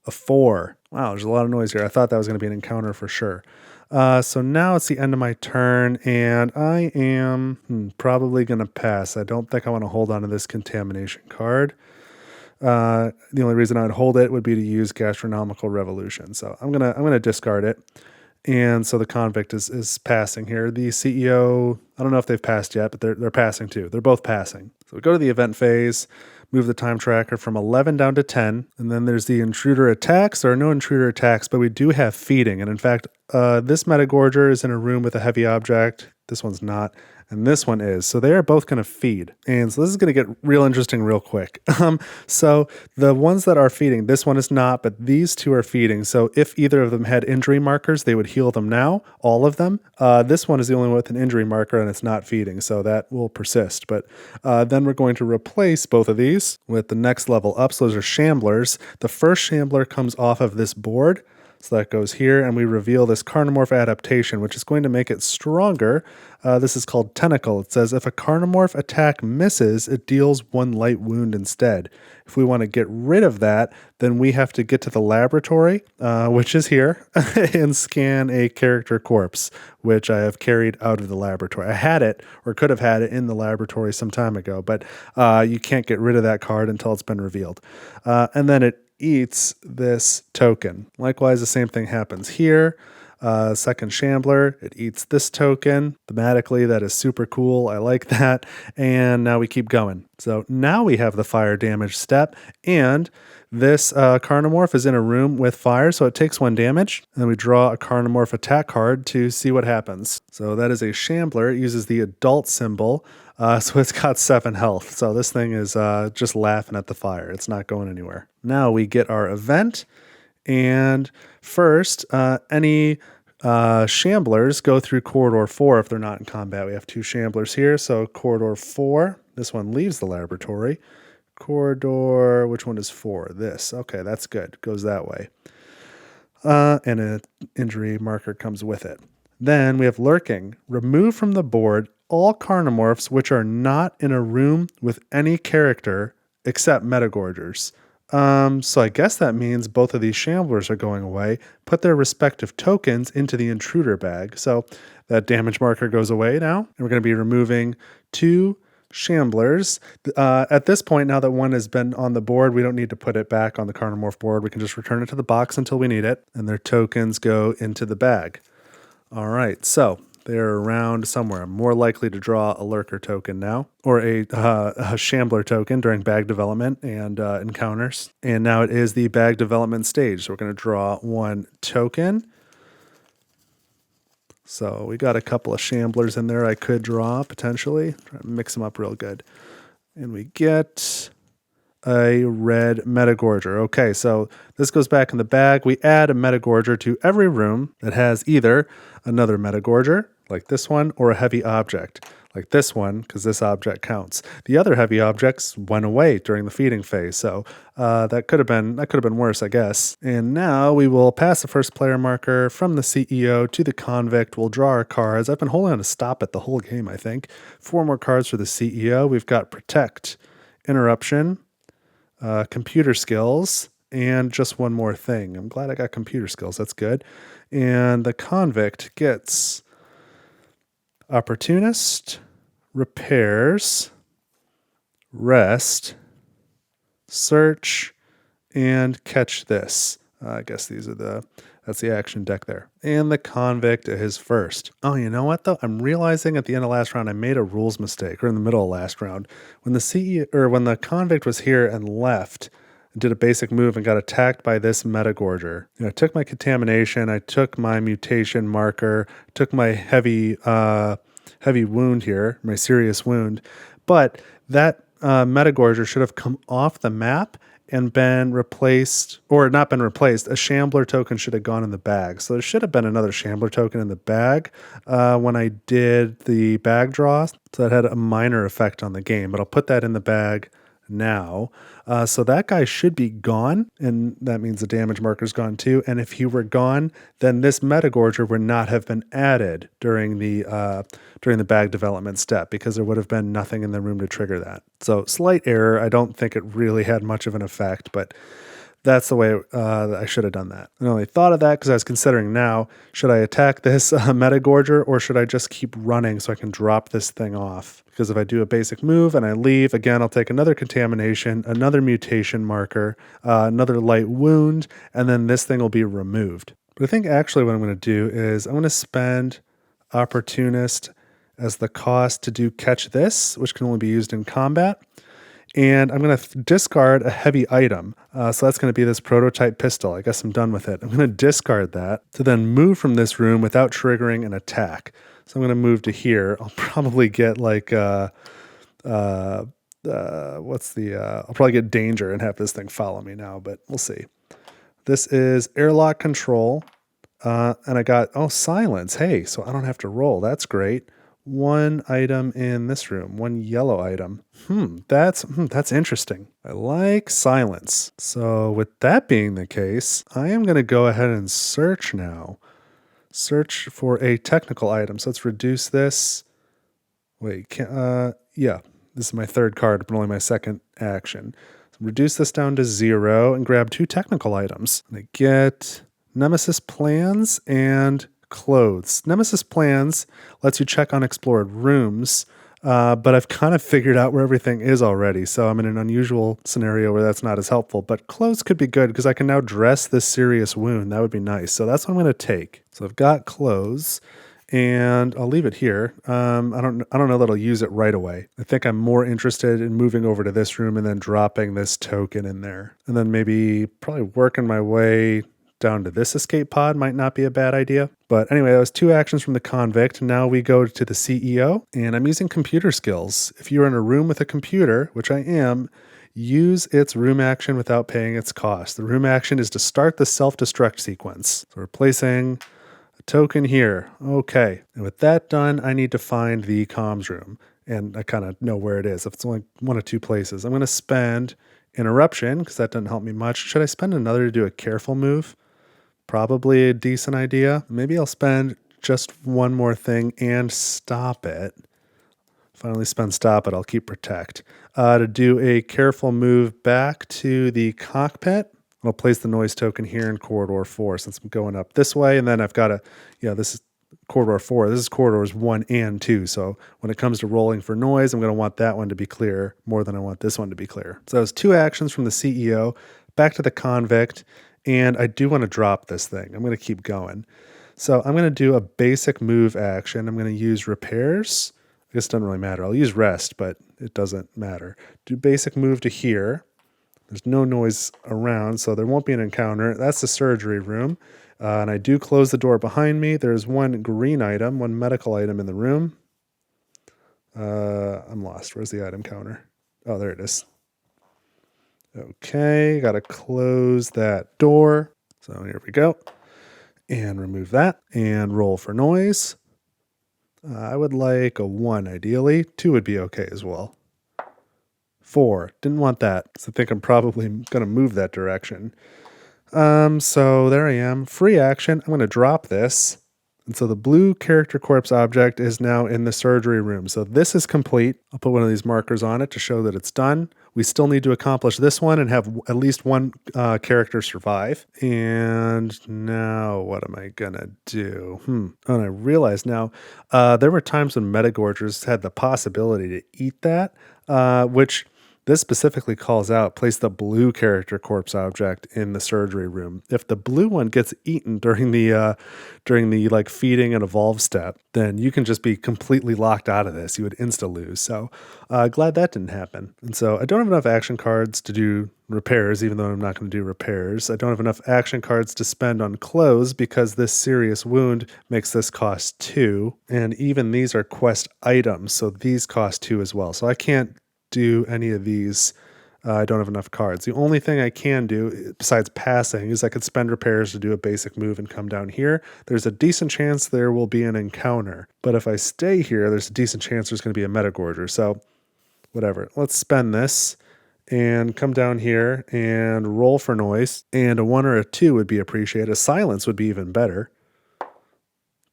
a 4. Wow, there's a lot of noise here. I thought that was going to be an encounter for sure. So now it's the end of my turn, and I am probably going to pass. I don't think I want to hold on to this contamination card. The only reason I'd hold it would be to use Gastronomical Revolution. So I'm gonna discard it. And so the convict is passing here. The CEO, I don't know if they've passed yet, but they're passing too. They're both passing. So we go to the event phase, move the time tracker from 11 down to 10, and then there's the intruder attacks. There are no intruder attacks, but we do have feeding. And in fact, this Metagorger is in a room with a heavy object. This one's not, and this one is. So they are both going to feed. And so this is going to get real interesting real quick. So the ones that are feeding, this one is not, but these 2 are feeding. So if either of them had injury markers, they would heal them now, all of them. This one is the only one with an injury marker, and it's not feeding, so that will persist. But then we're going to replace both of these with the next level up. So those are Shamblers. The first Shambler comes off of this board. So that goes here, and we reveal this Carnomorph adaptation, which is going to make it stronger. This is called Tentacle. It says, if a Carnomorph attack misses, it deals 1 light wound instead. If we want to get rid of that, then we have to get to the laboratory, which is here, and scan a character corpse, which I have carried out of the laboratory. I had it, or could have had it in the laboratory some time ago, but you can't get rid of that card until it's been revealed. And then it eats this token. Likewise, the same thing happens here. Second Shambler, it eats this token. Thematically, that is super cool. I like that. And now we keep going. So now we have the fire damage step, and this Carnomorph is in a room with fire, so it takes 1 damage. And then we draw a Carnomorph attack card to see what happens. So that is a Shambler. It uses the adult symbol. So it's got 7 health. So this thing is just laughing at the fire. It's not going anywhere. Now we get our event. And first, any Shamblers go through Corridor 4 if they're not in combat. We have 2 Shamblers here. So Corridor 4, this one leaves the laboratory. Corridor, which one is 4? This. Okay, that's good. Goes that way. And an injury marker comes with it. Then we have Lurking. Remove from the board all Carnomorphs which are not in a room with any character except Metagorgers. So I guess that means both of these Shamblers are going away. Put their respective tokens into the intruder bag. So that damage marker goes away now. And we're going to be removing 2 Shamblers. At this point, now that 1 has been on the board, we don't need to put it back on the Carnomorph board. We can just return it to the box until we need it. And their tokens go into the bag. All right, so they're around somewhere. I'm more likely to draw a Lurker token now, or a Shambler token during bag development and encounters. And now it is the bag development stage. So we're going to draw 1 token. So we got a couple of Shamblers in there I could draw potentially. Try to mix them up real good. And we get a red Metagorger. Okay, so this goes back in the bag. We add a Metagorger to every room that has either another Metagorger, like this one, or a heavy object, like this one, because this object counts. The other heavy objects went away during the feeding phase, so that could have been worse, I guess. And now we will pass the first player marker from the CEO to the convict. We'll draw our cards. I've been holding on to stop it the whole game, I think. 4 more cards for the CEO. We've got Protect, Interruption, computer skills, and just one more thing. I'm glad I got computer skills. That's good. And the convict gets Opportunist, Repairs, Rest, Search, and Catch This. I guess that's the action deck there. And the convict is first. Oh, you know what though? I'm realizing at the end of last round I made a rules mistake, or in the middle of last round. When the convict was here and left, did a basic move and got attacked by this Metagorger. I took my contamination, I took my mutation marker, took my heavy wound here, my serious wound, but that Metagorger should have come off the map and been replaced, or not been replaced. A Shambler token should have gone in the bag. So there should have been another Shambler token in the bag when I did the bag draw. So that had a minor effect on the game, but I'll put that in the bag now. So that guy should be gone, and that means the damage marker's gone too. And if he were gone, then this Metagorger would not have been added during the bag development step, because there would have been nothing in the room to trigger that. So slight error. I don't think it really had much of an effect, but that's the way I should have done that. I only thought of that because I was considering now, should I attack this Metagorger, or should I just keep running so I can drop this thing off? Because if I do a basic move and I leave, again, I'll take another contamination, another mutation marker, another light wound, and then this thing will be removed. But I think actually what I'm going to do is I'm going to spend Opportunist as the cost to do Catch This, which can only be used in combat. And I'm going to discard a heavy item. So that's going to be this prototype pistol. I guess I'm done with it. I'm going to discard that to then move from this room without triggering an attack. So I'm going to move to here. I'll probably get like, I'll probably get Danger and have this thing follow me now, but we'll see. This is airlock control. And I got, silence. Hey, so I don't have to roll. That's great. One item in this room, one yellow item. That's interesting. I like silence. So with that being the case, I am going to go ahead and search now. Search for a technical item. So let's reduce this. Wait, this is my third card, but only my second action. So reduce this down to 0 and grab 2 technical items. And I get Nemesis Plans and Clothes. Nemesis Plans lets you check unexplored rooms, but I've kind of figured out where everything is already, so I'm in an unusual scenario where that's not as helpful. But Clothes could be good because I can now dress this serious wound. That would be nice. So that's what I'm going to take. So I've got Clothes, and I'll leave it here. I don't know that I'll use it right away. I think I'm more interested in moving over to this room and then dropping this token in there, and then maybe probably working my way down to this escape pod might not be a bad idea. But anyway, that was 2 actions from the convict. Now we go to the CEO, and I'm using computer skills. If you're in a room with a computer, which I am, use its room action without paying its cost. The room action is to start the self-destruct sequence. So we're placing a token here. Okay. And with that done, I need to find the comms room. And I kind of know where it is. If it's only 1 of 2 places, I'm going to spend Interruption, because that doesn't help me much. Should I spend another to do a careful move? Probably a decent idea. Maybe I'll spend just one more thing and Stop It. Finally spend Stop It. I'll keep Protect. To do a careful move back to the cockpit, I'll place the noise token here in corridor 4 since I'm going up this way. And then I've got this is corridor 4. This is corridors 1 and 2. So when it comes to rolling for noise, I'm going to want that one to be clear more than I want this one to be clear. So that was 2 actions from the CEO, back to the convict. And I do want to drop this thing. I'm going to keep going. So I'm going to do a basic move action. I'm going to use Repairs. I guess it doesn't really matter. I'll use Rest, but it doesn't matter. Do basic move to here. There's no noise around, so there won't be an encounter. That's the surgery room. And I do close the door behind me. There's 1 green item, 1 medical item in the room. I'm lost. Where's the item counter? Oh, there it is. Okay, got to close that door. So here we go. And remove that and roll for noise. I would like a 1 ideally. 2 would be okay as well. 4, didn't want that. So I think I'm probably going to move that direction. So there I am. Free action. I'm going to drop this. And so the blue character corpse object is now in the surgery room. So this is complete. I'll put one of these markers on it to show that it's done. We still need to accomplish this one and have at least one character survive. And now what am I going to do? Oh, and I realize now there were times when Metagorgers had the possibility to eat that, which... This specifically calls out, place the blue character corpse object in the surgery room. If the blue one gets eaten during the like feeding and evolve step, then you can just be completely locked out of this. You would insta lose. So glad that didn't happen. And so I don't have enough action cards to do repairs, even though I'm not going to do repairs. I don't have enough action cards to spend on clothes because this serious wound makes this cost 2. And even these are quest items, so these cost 2 as well. So I can't do any of these. I don't have enough cards. The only thing I can do besides passing is I could spend repairs to do a basic move and come down here. There's a decent chance there will be an encounter, but if I stay here, there's a decent chance there's going to be a Metagorger. So whatever, let's spend this and come down here and roll for noise, and a 1 or a 2 would be appreciated. A silence would be even better.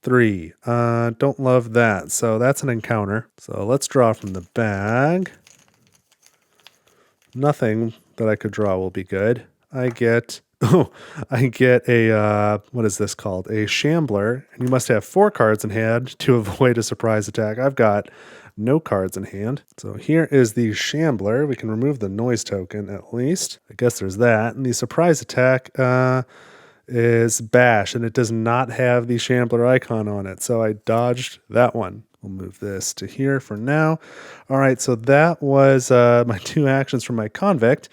3, don't love that. So that's an encounter. So let's draw from the bag. Nothing that I could draw will be good. I get a, what is this called? A Shambler, and you must have 4 cards in hand to avoid a surprise attack. I've got no cards in hand. So here is the Shambler. We can remove the noise token at least. I guess there's that. And the surprise attack is Bash, and it does not have the Shambler icon on it. So I dodged that one. We'll move this to here for now. All right, so that was my 2 actions from my convict.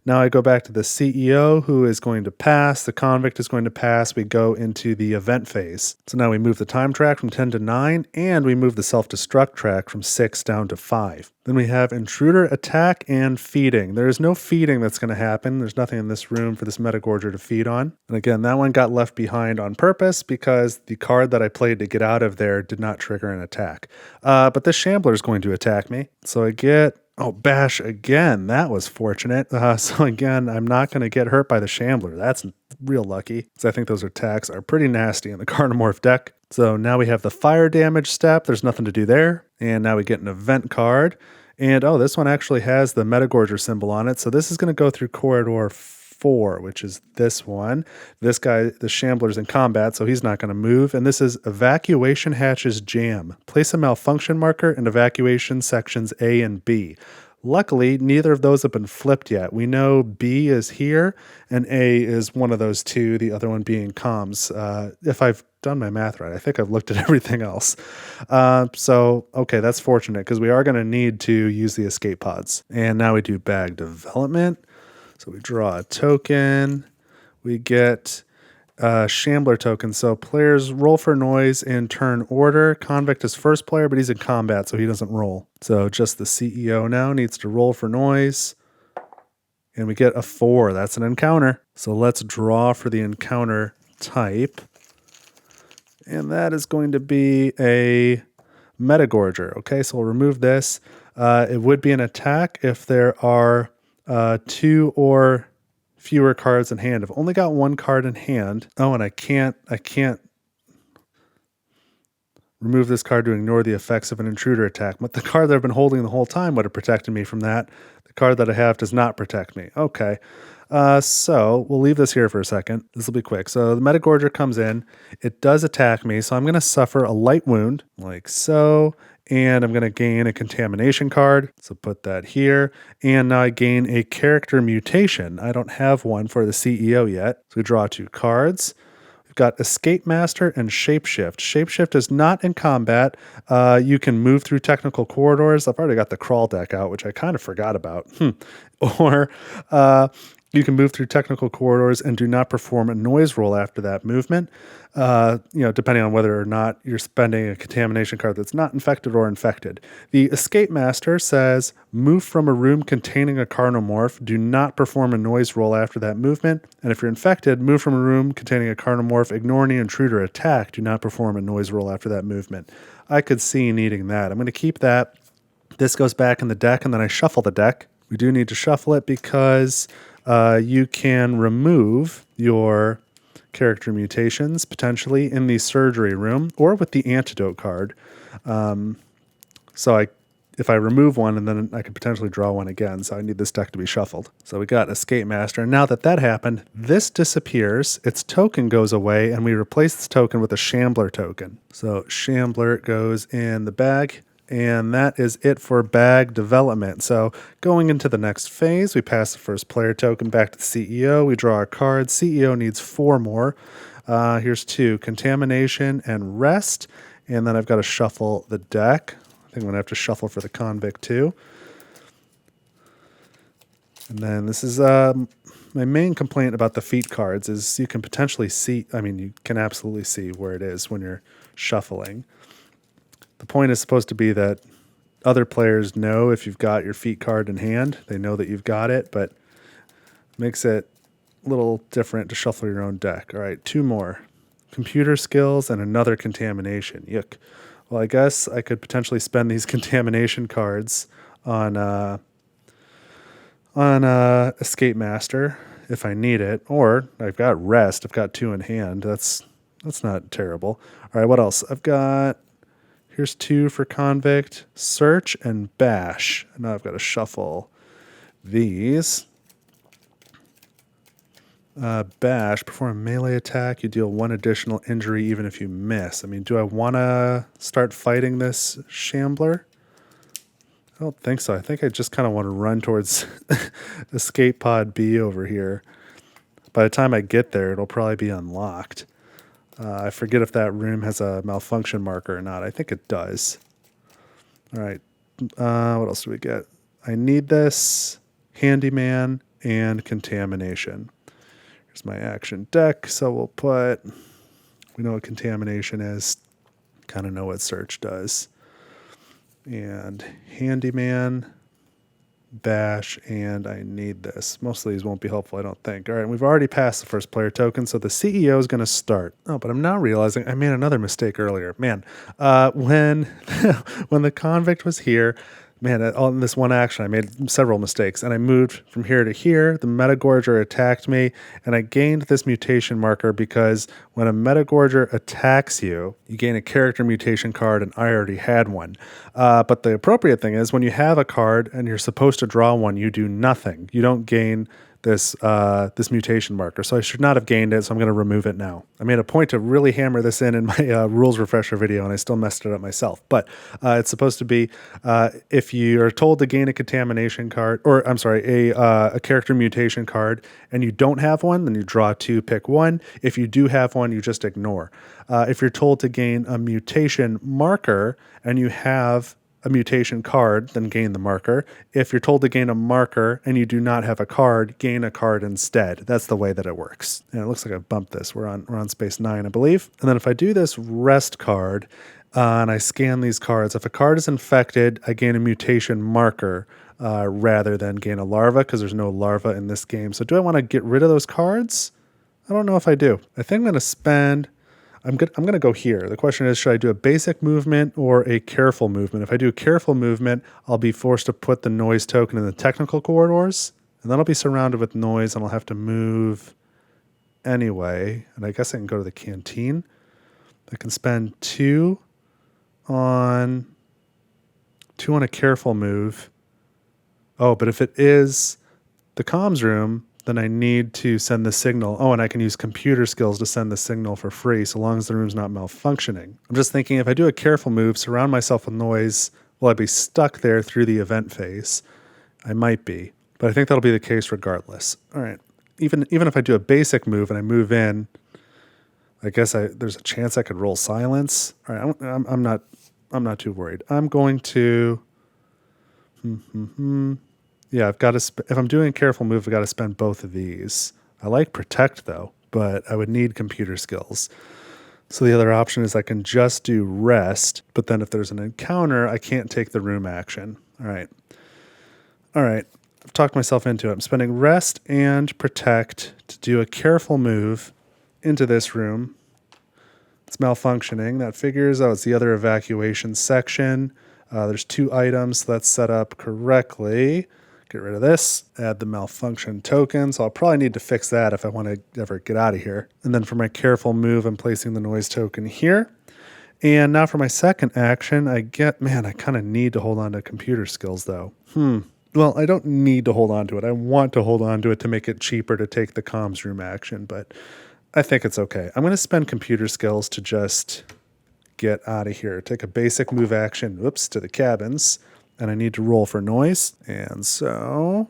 Now I go back to the CEO, who is going to pass. The convict is going to pass. We go into the event phase. So now we move the time track from 10 to 9, and we move the self-destruct track from 6 down to 5. Then we have intruder attack and feeding. There is no feeding that's going to happen. There's nothing in this room for this Metagorger to feed on. And again, that one got left behind on purpose because the card that I played to get out of there did not trigger an attack. But this Shambler is going to attack me. So I get... Oh, Bash again. That was fortunate. So again, I'm not going to get hurt by the Shambler. That's real lucky, because I think those attacks are pretty nasty in the Carnomorph deck. So now we have the fire damage step. There's nothing to do there. And now we get an event card. And oh, this one actually has the Metagorger symbol on it. So this is going to go through corridor 4, which is this one. This guy, the Shambler's in combat, so he's not going to move. And this is Evacuation Hatches Jam. Place a malfunction marker in evacuation sections A and B. Luckily, neither of those have been flipped yet. We know B is here, and A is one of those 2, the other one being comms. If I've done my math right, I think I've looked at everything else. So, okay, that's fortunate, because we are going to need to use the escape pods. And now we do bag development. So we draw a token, we get a Shambler token. So players roll for noise in turn order. Convict is first player, but he's in combat, so he doesn't roll. So just the CEO now needs to roll for noise. And we get a 4. That's an encounter. So let's draw for the encounter type. And that is going to be a Metagorger. Okay, so we'll remove this. It would be an attack if there are 2 or fewer cards in hand. I've only got 1 card in hand. Oh, and I can't remove this card to ignore the effects of an intruder attack. But the card that I've been holding the whole time would have protected me from that. The card that I have does not protect me. Okay. So we'll leave this here for a second. This will be quick. So the Metagorger comes in. It does attack me, so I'm going to suffer a light wound, like so. And I'm going to gain a contamination card. So put that here. And now I gain a character mutation. I don't have one for the CEO yet. So we draw 2 cards. We've got Escape Master and Shapeshift. Shapeshift is not in combat. You can move through technical corridors. I've already got the crawl deck out, which I kind of forgot about. Or You can move through technical corridors and do not perform a noise roll after that movement. Depending on whether or not you're spending a contamination card that's not infected or infected. The Escape Master says, move from a room containing a Carnomorph. Do not perform a noise roll after that movement. And if you're infected, move from a room containing a Carnomorph. Ignore any intruder attack. Do not perform a noise roll after that movement. I could see needing that. I'm going to keep that. This goes back in the deck, and then I shuffle the deck. We do need to shuffle it because you can remove your character mutations potentially in the surgery room or with the antidote card. If I remove one, and then I could potentially draw one again, so I need this deck to be shuffled. So we got Escape Master. And now that happened, this disappears, its token goes away, and we replace this token with a Shambler token. So Shambler goes in the bag. And that is it for bag development. So going into the next phase, we pass the first player token back to the CEO. We draw a card. CEO needs 4 more. Here's 2, Contamination and Rest. And then I've got to shuffle the deck. I think I'm going to have to shuffle for the Convict too. And then this is my main complaint about the Feat cards is you can potentially see, you can absolutely see where it is when you're shuffling. The point is supposed to be that other players know if you've got your Feat card in hand. They know that you've got it, but it makes it a little different to shuffle your own deck. All right, 2 more. Computer skills and another contamination. Yuck. Well, I guess I could potentially spend these contamination cards on Escape Master if I need it. Or I've got Rest. I've got 2 in hand. That's not terrible. All right, what else? Here's 2 for Convict, Search, and Bash. And now I've got to shuffle these. Bash, perform a melee attack. You deal 1 additional injury even if you miss. Do I want to start fighting this Shambler? I don't think so. I think I just kind of want to run towards Escape Pod B over here. By the time I get there, it'll probably be unlocked. I forget if that room has a malfunction marker or not. I think it does. All right. What else do we get? I need this, Handyman, and Contamination. Here's my action deck. So we know what Contamination is. Kind of know what Search does. And Handyman, Bash, and I need this. Most of these won't be helpful, I don't think. All right, we've already passed the first player token, so the CEO is going to start. Oh, but I'm now realizing I made another mistake earlier. Man, when the Convict was here, on this one action, I made several mistakes, and I moved from here to here. The Metagorger attacked me, and I gained this mutation marker because when a Metagorger attacks you, you gain a character mutation card, and I already had one. But the appropriate thing is when you have a card and you're supposed to draw one, you do nothing. You don't gain this mutation marker. So I should not have gained it, so I'm going to remove it now. I made a point to really hammer this in my rules refresher video, and I still messed it up myself. But it's supposed to be if you are told to gain a contamination card, or I'm sorry, a character mutation card, and you don't have one, then you draw 2, pick 1. If you do have one, you just ignore. If you're told to gain a mutation marker and you have a mutation card, then gain the marker. If you're told to gain a marker and you do not have a card, gain a card instead. That's the way that it works. And it looks like I bumped this. We're on space 9, I believe. And then if I do this rest card and I scan these cards, if a card is infected, I gain a mutation marker rather than gain a larva because there's no larva in this game. So do I want to get rid of those cards? I don't know if I do. I think I'm going to spend... I'm going to go here. The question is, should I do a basic movement or a careful movement? If I do a careful movement, I'll be forced to put the noise token in the technical corridors, and then I'll be surrounded with noise, and I'll have to move anyway. And I guess I can go to the canteen. I can spend 2 on a careful move. Oh, but if it is the comms room, then I need to send the signal. Oh, and I can use computer skills to send the signal for free, so long as the room's not malfunctioning. I'm just thinking if I do a careful move, surround myself with noise, will I be stuck there through the event phase? I might be, but I think that'll be the case regardless. All right, even if I do a basic move and I move in, I guess there's a chance I could roll silence. All right, I'm not too worried. I'm going to Yeah, I've got to, if I'm doing a careful move, I've got to spend both of these. I like protect though, but I would need computer skills. So the other option is I can just do rest, but then if there's an encounter, I can't take the room action. All right. All right. I've talked myself into it. I'm spending rest and protect to do a careful move into this room. It's malfunctioning. That figures, oh, it's the other evacuation section. There's 2 items, so that's set up correctly. Get rid of this, add the malfunction token. So I'll probably need to fix that if I want to ever get out of here. And then for my careful move, I'm placing the noise token here. And now for my second action, I kind of need to hold on to computer skills though. Well, I don't need to hold on to it. I want to hold on to it to make it cheaper to take the comms room action, but I think it's okay. I'm going to spend computer skills to just get out of here. Take a basic move action, to the cabins, and I need to roll for noise. And so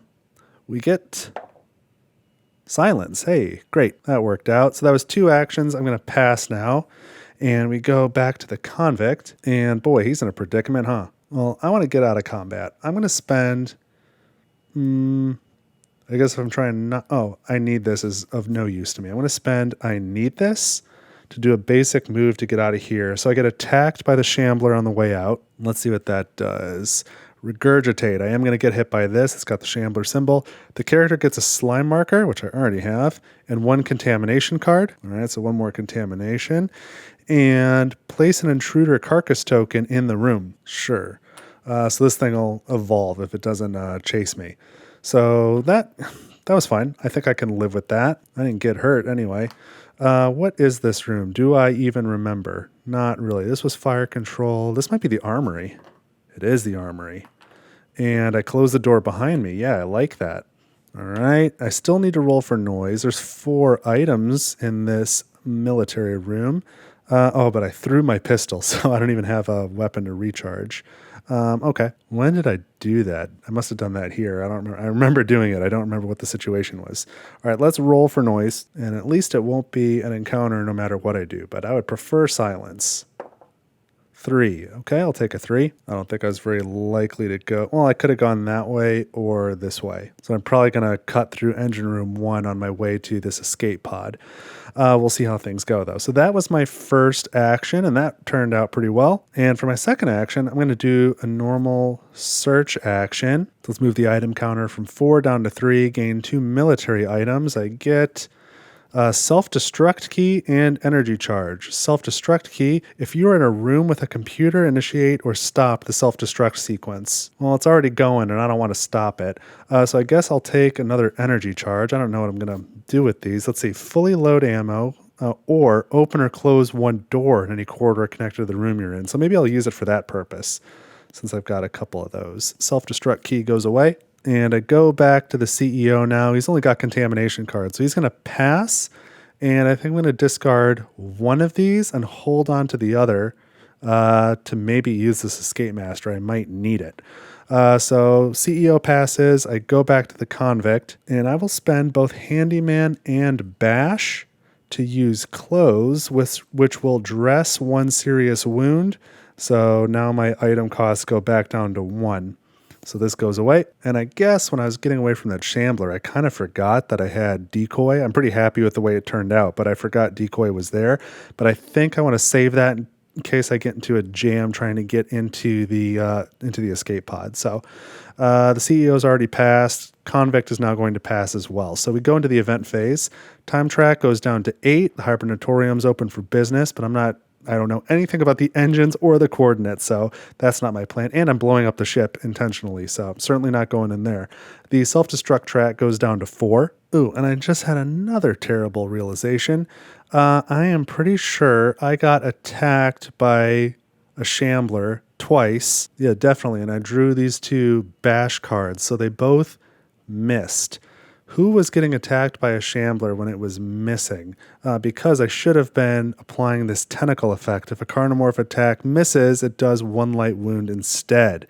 we get silence. Hey, great. That worked out. So that was 2 actions. I'm going to pass now. And we go back to the convict. And boy, he's in a predicament, huh? Well, I want to get out of combat. I'm going to spend... I guess if I'm trying not... Oh, I need this is of no use to me. I want to spend I need this to do a basic move to get out of here. So I get attacked by the Shambler on the way out. Let's see what that does. Regurgitate. I am going to get hit by this. It's got the Shambler symbol. The character gets a slime marker, which I already have, and 1 contamination card. All right, so 1 more contamination. And place an intruder carcass token in the room. Sure. So this thing will evolve if it doesn't chase me. So that was fine. I think I can live with that. I didn't get hurt anyway. What is this room? Do I even remember? Not really. This was fire control. This might be the armory. It is the armory. And I closed the door behind me. Yeah, I like that. All right. I still need to roll for noise. There's 4 items in this military room. But I threw my pistol, so I don't even have a weapon to recharge. Okay. When did I do that? I must have done that here. I don't remember. I remember doing it. I don't remember what the situation was. All right, let's roll for noise, and at least it won't be an encounter no matter what I do, but I would prefer silence. 3. Okay, I'll take a 3. I don't think I was very likely to go. Well, I could have gone that way or this way. So I'm probably going to cut through engine room 1 on my way to this escape pod. We'll see how things go, though. So that was my first action, and that turned out pretty well. And for my second action, I'm going to do a normal search action. So let's move the item counter from 4 down to 3, gain 2 military items. I get self-destruct key and energy charge. Self-destruct key, if you're in a room with a computer, initiate or stop the self-destruct sequence. Well, it's already going and I don't want to stop it. So I guess I'll take another energy charge. I don't know what I'm going to do with these. Let's see, fully load ammo or open or close 1 door in any corridor connected to the room you're in. So maybe I'll use it for that purpose since I've got a couple of those. Self-destruct key goes away. And I go back to the CEO now. He's only got contamination cards. So he's going to pass. And I think I'm going to discard 1 of these and hold on to the other to maybe use this escape master. I might need it. So CEO passes. I go back to the convict. And I will spend both handyman and bash to use clothes, which will dress 1 serious wound. So now my item costs go back down to 1. So this goes away. And I guess when I was getting away from that Shambler, I kind of forgot that I had decoy. I'm pretty happy with the way it turned out, but I forgot decoy was there. But I think I want to save that in case I get into a jam trying to get into the escape pod. So the CEO's already passed. Convict is now going to pass as well. So we go into the event phase. Time track goes down to 8. The Hypernatorium's open for business, but I don't know anything about the engines or the coordinates, so that's not my plan. And I'm blowing up the ship intentionally, so I'm certainly not going in there. The self-destruct track goes down to 4. Ooh, and I just had another terrible realization. I am pretty sure I got attacked by a Shambler twice. Yeah, definitely. And I drew these 2 bash cards, so they both missed. Who was getting attacked by a Shambler when it was missing? Because I should have been applying this tentacle effect. If a Carnomorph attack misses, it does 1 light wound instead.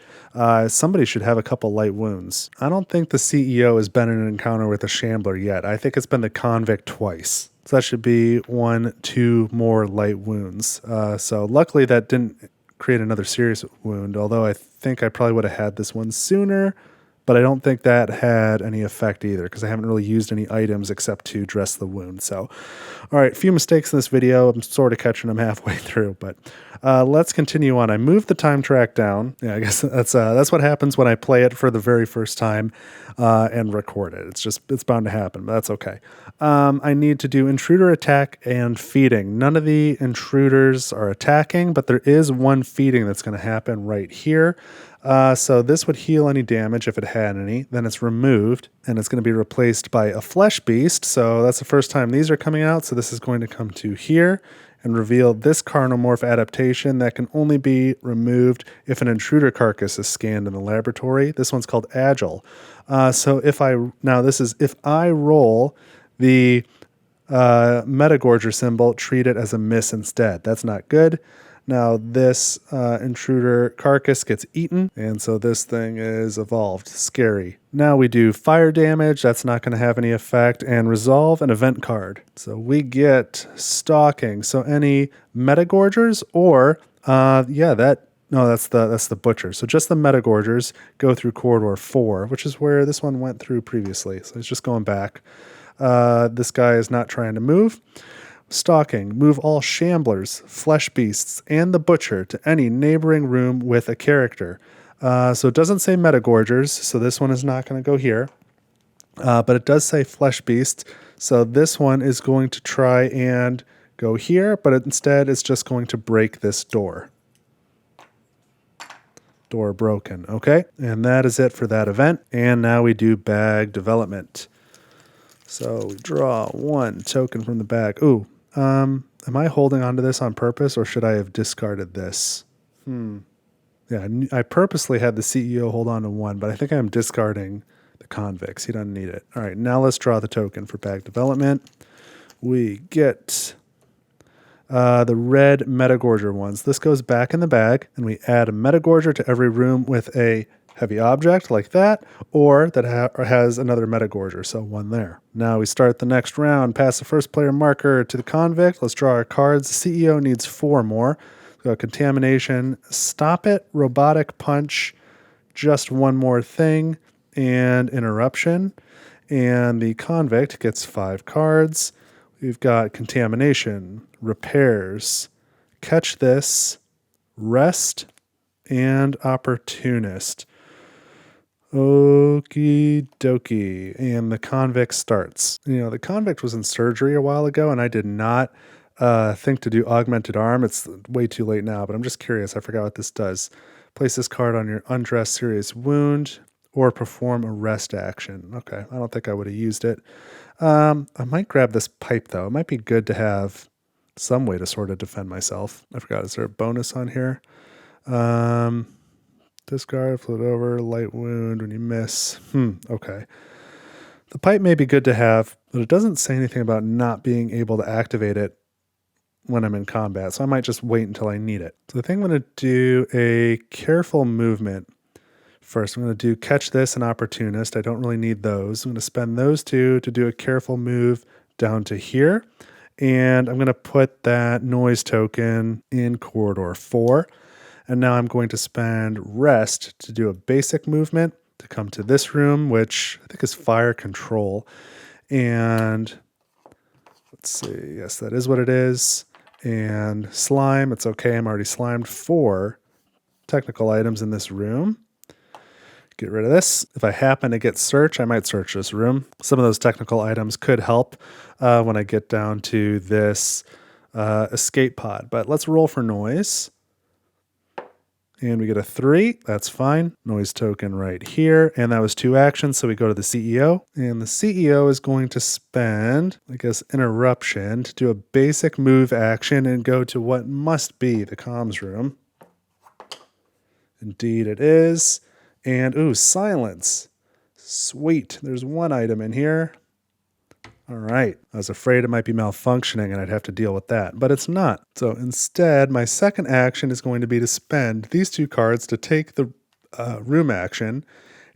Somebody should have a couple light wounds. I don't think the CEO has been in an encounter with a Shambler yet. I think it's been the convict twice. So that should be 1, 2 more light wounds. So luckily that didn't create another serious wound, although I think I probably would have had this one sooner. but I don't think that had any effect either because I haven't really used any items except to dress the wound. So, all right, a few mistakes in this video. I'm sort of catching them halfway through, but let's continue on. I moved the time track down. Yeah, I guess that's what happens when I play it for the very first time and record it. It's bound to happen, but that's okay. I need to do intruder attack and feeding. None of the intruders are attacking, but there is one feeding that's going to happen right here. So this would heal any damage if it had any. Then it's removed, and it's going to be replaced by a flesh beast. So that's the first time these are coming out. So this is going to come to here and reveal this Carnomorph adaptation that can only be removed if an intruder carcass is scanned in the laboratory. This one's called Agile. So if I roll the Metagorger symbol, treat it as a miss instead. That's not good. Now this intruder carcass gets eaten, and so this thing is evolved. Scary. Now we do fire damage. That's not going to have any effect. And resolve an event card. So we get stalking. So any Metagorgers or that's the butcher. So just the Metagorgers go through corridor 4, which is where this one went through previously. So it's just going back. This guy is not trying to move. Stalking. Move all shamblers, flesh beasts, and the butcher to any neighboring room with a character. So it doesn't say Metagorgers, so this one is not going to go here. But it does say flesh beast, so this one is going to try and go here, but instead it's just going to break this door. Door broken. Okay, and that is it for that event. And now we do bag development. So we draw one token from the bag. Ooh. Am I holding onto this on purpose, or should I have discarded this? Yeah, I purposely had the CEO hold on to one, but I think I'm discarding the convicts. He doesn't need it. All right, now let's draw the token for bag development. We get the red Metagorger ones. This goes back in the bag, and we add a Metagorger to every room with a heavy object like that, or that has another Metagorger, so one there. Now we start the next round. Pass the first player marker to the convict. Let's draw our cards. The CEO needs 4 more. So contamination, stop it, robotic punch, just one more thing, and interruption. And the convict gets 5 cards. We've got contamination, repairs, catch this, rest, and opportunist. Okie dokie. And the convict starts. The convict was in surgery a while ago, and I did not think to do augmented arm. It's way too late now, but I'm just curious. I forgot what this does. Place this card on your undressed serious wound or perform a rest action. Okay, I don't think I would have used it. I might grab this pipe, though. It might be good to have some way to sort of defend myself. I forgot. Is there a bonus on here? Discard, flip over, light wound when you miss. Okay. The pipe may be good to have, but it doesn't say anything about not being able to activate it when I'm in combat, so I might just wait until I need it. So I think I'm going to do a careful movement first. I'm going to do catch this and opportunist. I don't really need those. I'm going to spend those 2 to do a careful move down to here, and I'm going to put that noise token in corridor 4. And now I'm going to spend rest to do a basic movement to come to this room, which I think is fire control. And let's see. Yes, that is what it is. And slime. It's okay. I'm already slimed 4 technical items in this room. Get rid of this. If I happen to get search, I might search this room. Some of those technical items could help when I get down to this escape pod. But let's roll for noise. And we get a 3. That's fine. Noise token right here. And that was 2 actions. So we go to the CEO. And the CEO is going to spend, I guess, interruption to do a basic move action and go to what must be the comms room. Indeed it is. And, ooh, silence. Sweet. There's 1 item in here. All right. I was afraid it might be malfunctioning and I'd have to deal with that, but it's not. So instead, my second action is going to be to spend these 2 cards to take the room action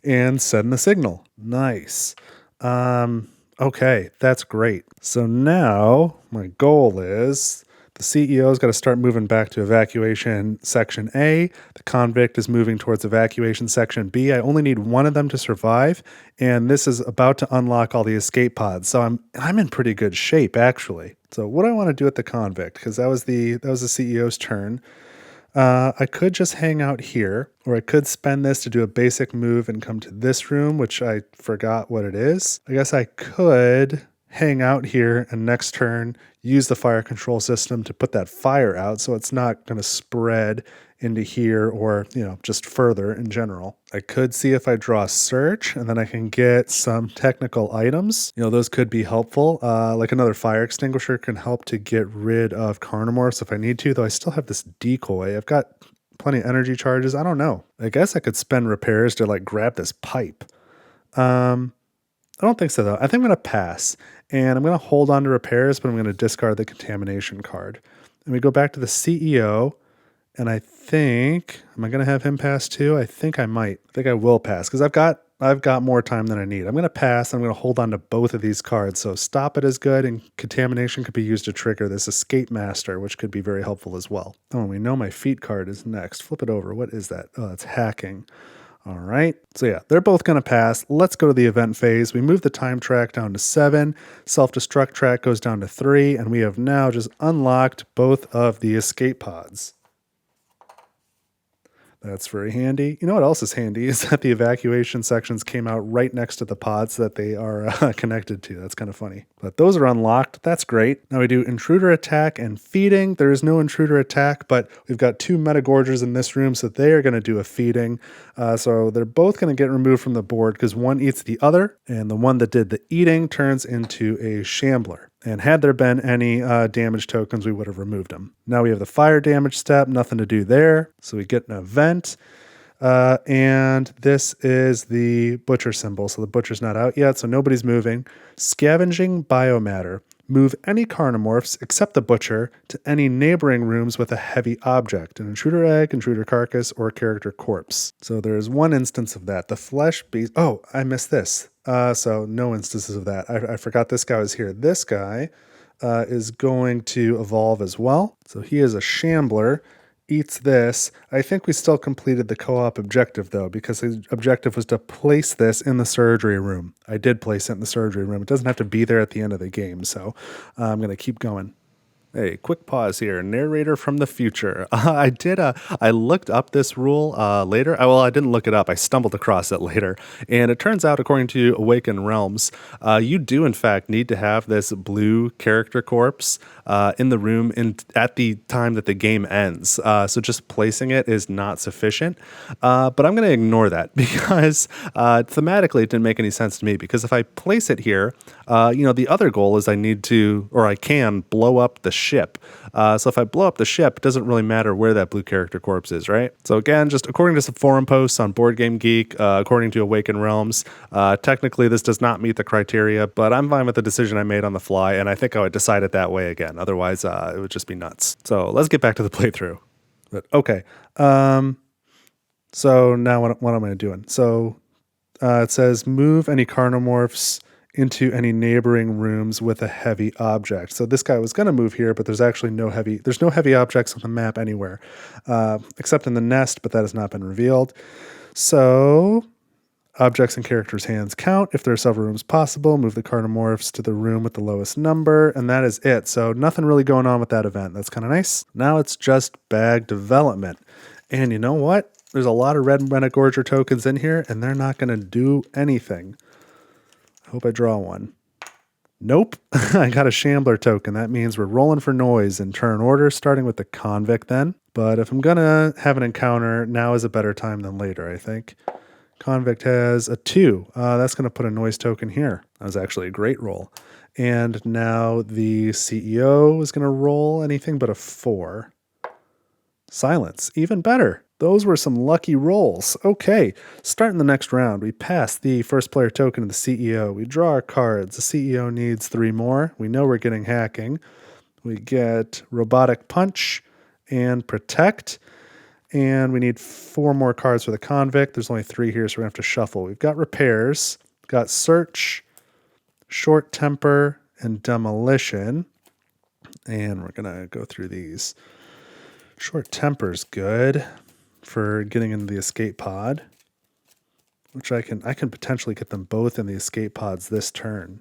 and send the signal. Nice. Okay, that's great. So now my goal is The CEO's got to start moving back to evacuation section A. The convict is moving towards evacuation section B. I only need one of them to survive, and this is about to unlock all the escape pods. So I'm in pretty good shape, actually. So what do I want to do with the convict? Because that was the CEO's turn. I could just hang out here, or I could spend this to do a basic move and come to this room, which I forgot what it is. I guess I could hang out here and next turn use the fire control system to put that fire out so it's not going to spread into here or, just further in general. I could see if I draw a search and then I can get some technical items. Those could be helpful. Like another fire extinguisher can help to get rid of Carnomorphs if I need to, though I still have this decoy. I've got plenty of energy charges. I don't know. I guess I could spend repairs to grab this pipe. I don't think so, though. I think I'm going to pass, and I'm going to hold on to repairs, but I'm going to discard the contamination card. And we go back to the CEO, and I think, am I going to have him pass too? I think I might. I think I will pass, because I've got more time than I need. I'm going to pass. I'm going to hold on to both of these cards. So stop it is good, and contamination could be used to trigger this escape master, which could be very helpful as well. Oh, we know my feat card is next. Flip it over. What is that? Oh, it's hacking. All right. So yeah, they're both going to pass. Let's go to the event phase. We move the time track down to 7. Self-destruct track goes down to 3. And we have now just unlocked both of the escape pods. That's very handy. You know what else is handy is that the evacuation sections came out right next to the pods that they are connected to. That's kind of funny. But those are unlocked. That's great. Now we do intruder attack and feeding. There is no intruder attack, but we've got 2 metagorgers in this room, so they are going to do a feeding. So they're both going to get removed from the board because one eats the other, and the one that did the eating turns into a shambler. And had there been any damage tokens, we would have removed them. Now we have the fire damage step, nothing to do there. So we get an event. And this is the butcher symbol. So the butcher's not out yet, so nobody's moving. Scavenging biomatter. Move any Carnomorphs except the butcher to any neighboring rooms with a heavy object, an intruder egg, intruder carcass, or character corpse. So there's one instance of that. The flesh beast. Oh, I missed this. So no instances of that. I forgot this guy was here. This guy is going to evolve as well. So he is a shambler. Eats this. I think we still completed the co-op objective, though, because the objective was to place this in the surgery room. I did place it in the surgery room. It doesn't have to be there at the end of the game, so I'm going to keep going. Hey, quick pause here. Narrator from the future. I looked up this rule later. I didn't look it up. I stumbled across it later. And it turns out, according to Awakened Realms, you do, in fact, need to have this blue character corpse in the room at the time that the game ends. So just placing it is not sufficient. But I'm going to ignore that because thematically it didn't make any sense to me. Because if I place it here, the other goal is I can blow up the ship. So if I blow up the ship, it doesn't really matter where that blue character corpse is, right? So again, just according to some forum posts on Board Game Geek, according to Awakened Realms, technically this does not meet the criteria, but I'm fine with the decision I made on the fly, and I think I would decide it that way again. Otherwise, it would just be nuts. So let's get back to the playthrough. But okay. So now what am I doing? So it says move any Carnomorphs into any neighboring rooms with a heavy object. So this guy was going to move here, but there's actually no heavy objects on the map anywhere, except in the nest, but that has not been revealed. So objects in characters' hands count. If there are several rooms possible, move the Carnomorphs to the room with the lowest number, and that is it. So nothing really going on with that event. That's kind of nice. Now it's just bag development. And you know what? There's a lot of red Metagorger tokens in here, and they're not going to do anything. I hope I draw one. Nope. I got a Shambler token. That means we're rolling for noise in turn order, starting with the Convict then. But if I'm going to have an encounter, now is a better time than later, I think. Convict has a 2. That's going to put a noise token here. That was actually a great roll. And now the CEO is going to roll anything but a 4. Silence. Even better. Those were some lucky rolls. Okay, starting the next round, we pass the first player token to the CEO. We draw our cards. The CEO needs 3 more. We know we're getting hacking. We get Robotic Punch and Protect. And we need 4 more cards for the Convict. There's only 3 here, so we're going to have to shuffle. We've got Repairs, got Search, Short Temper, and Demolition. And we're going to go through these. Short temper's good for getting into the escape pod, which I can potentially get them both in the escape pods this turn.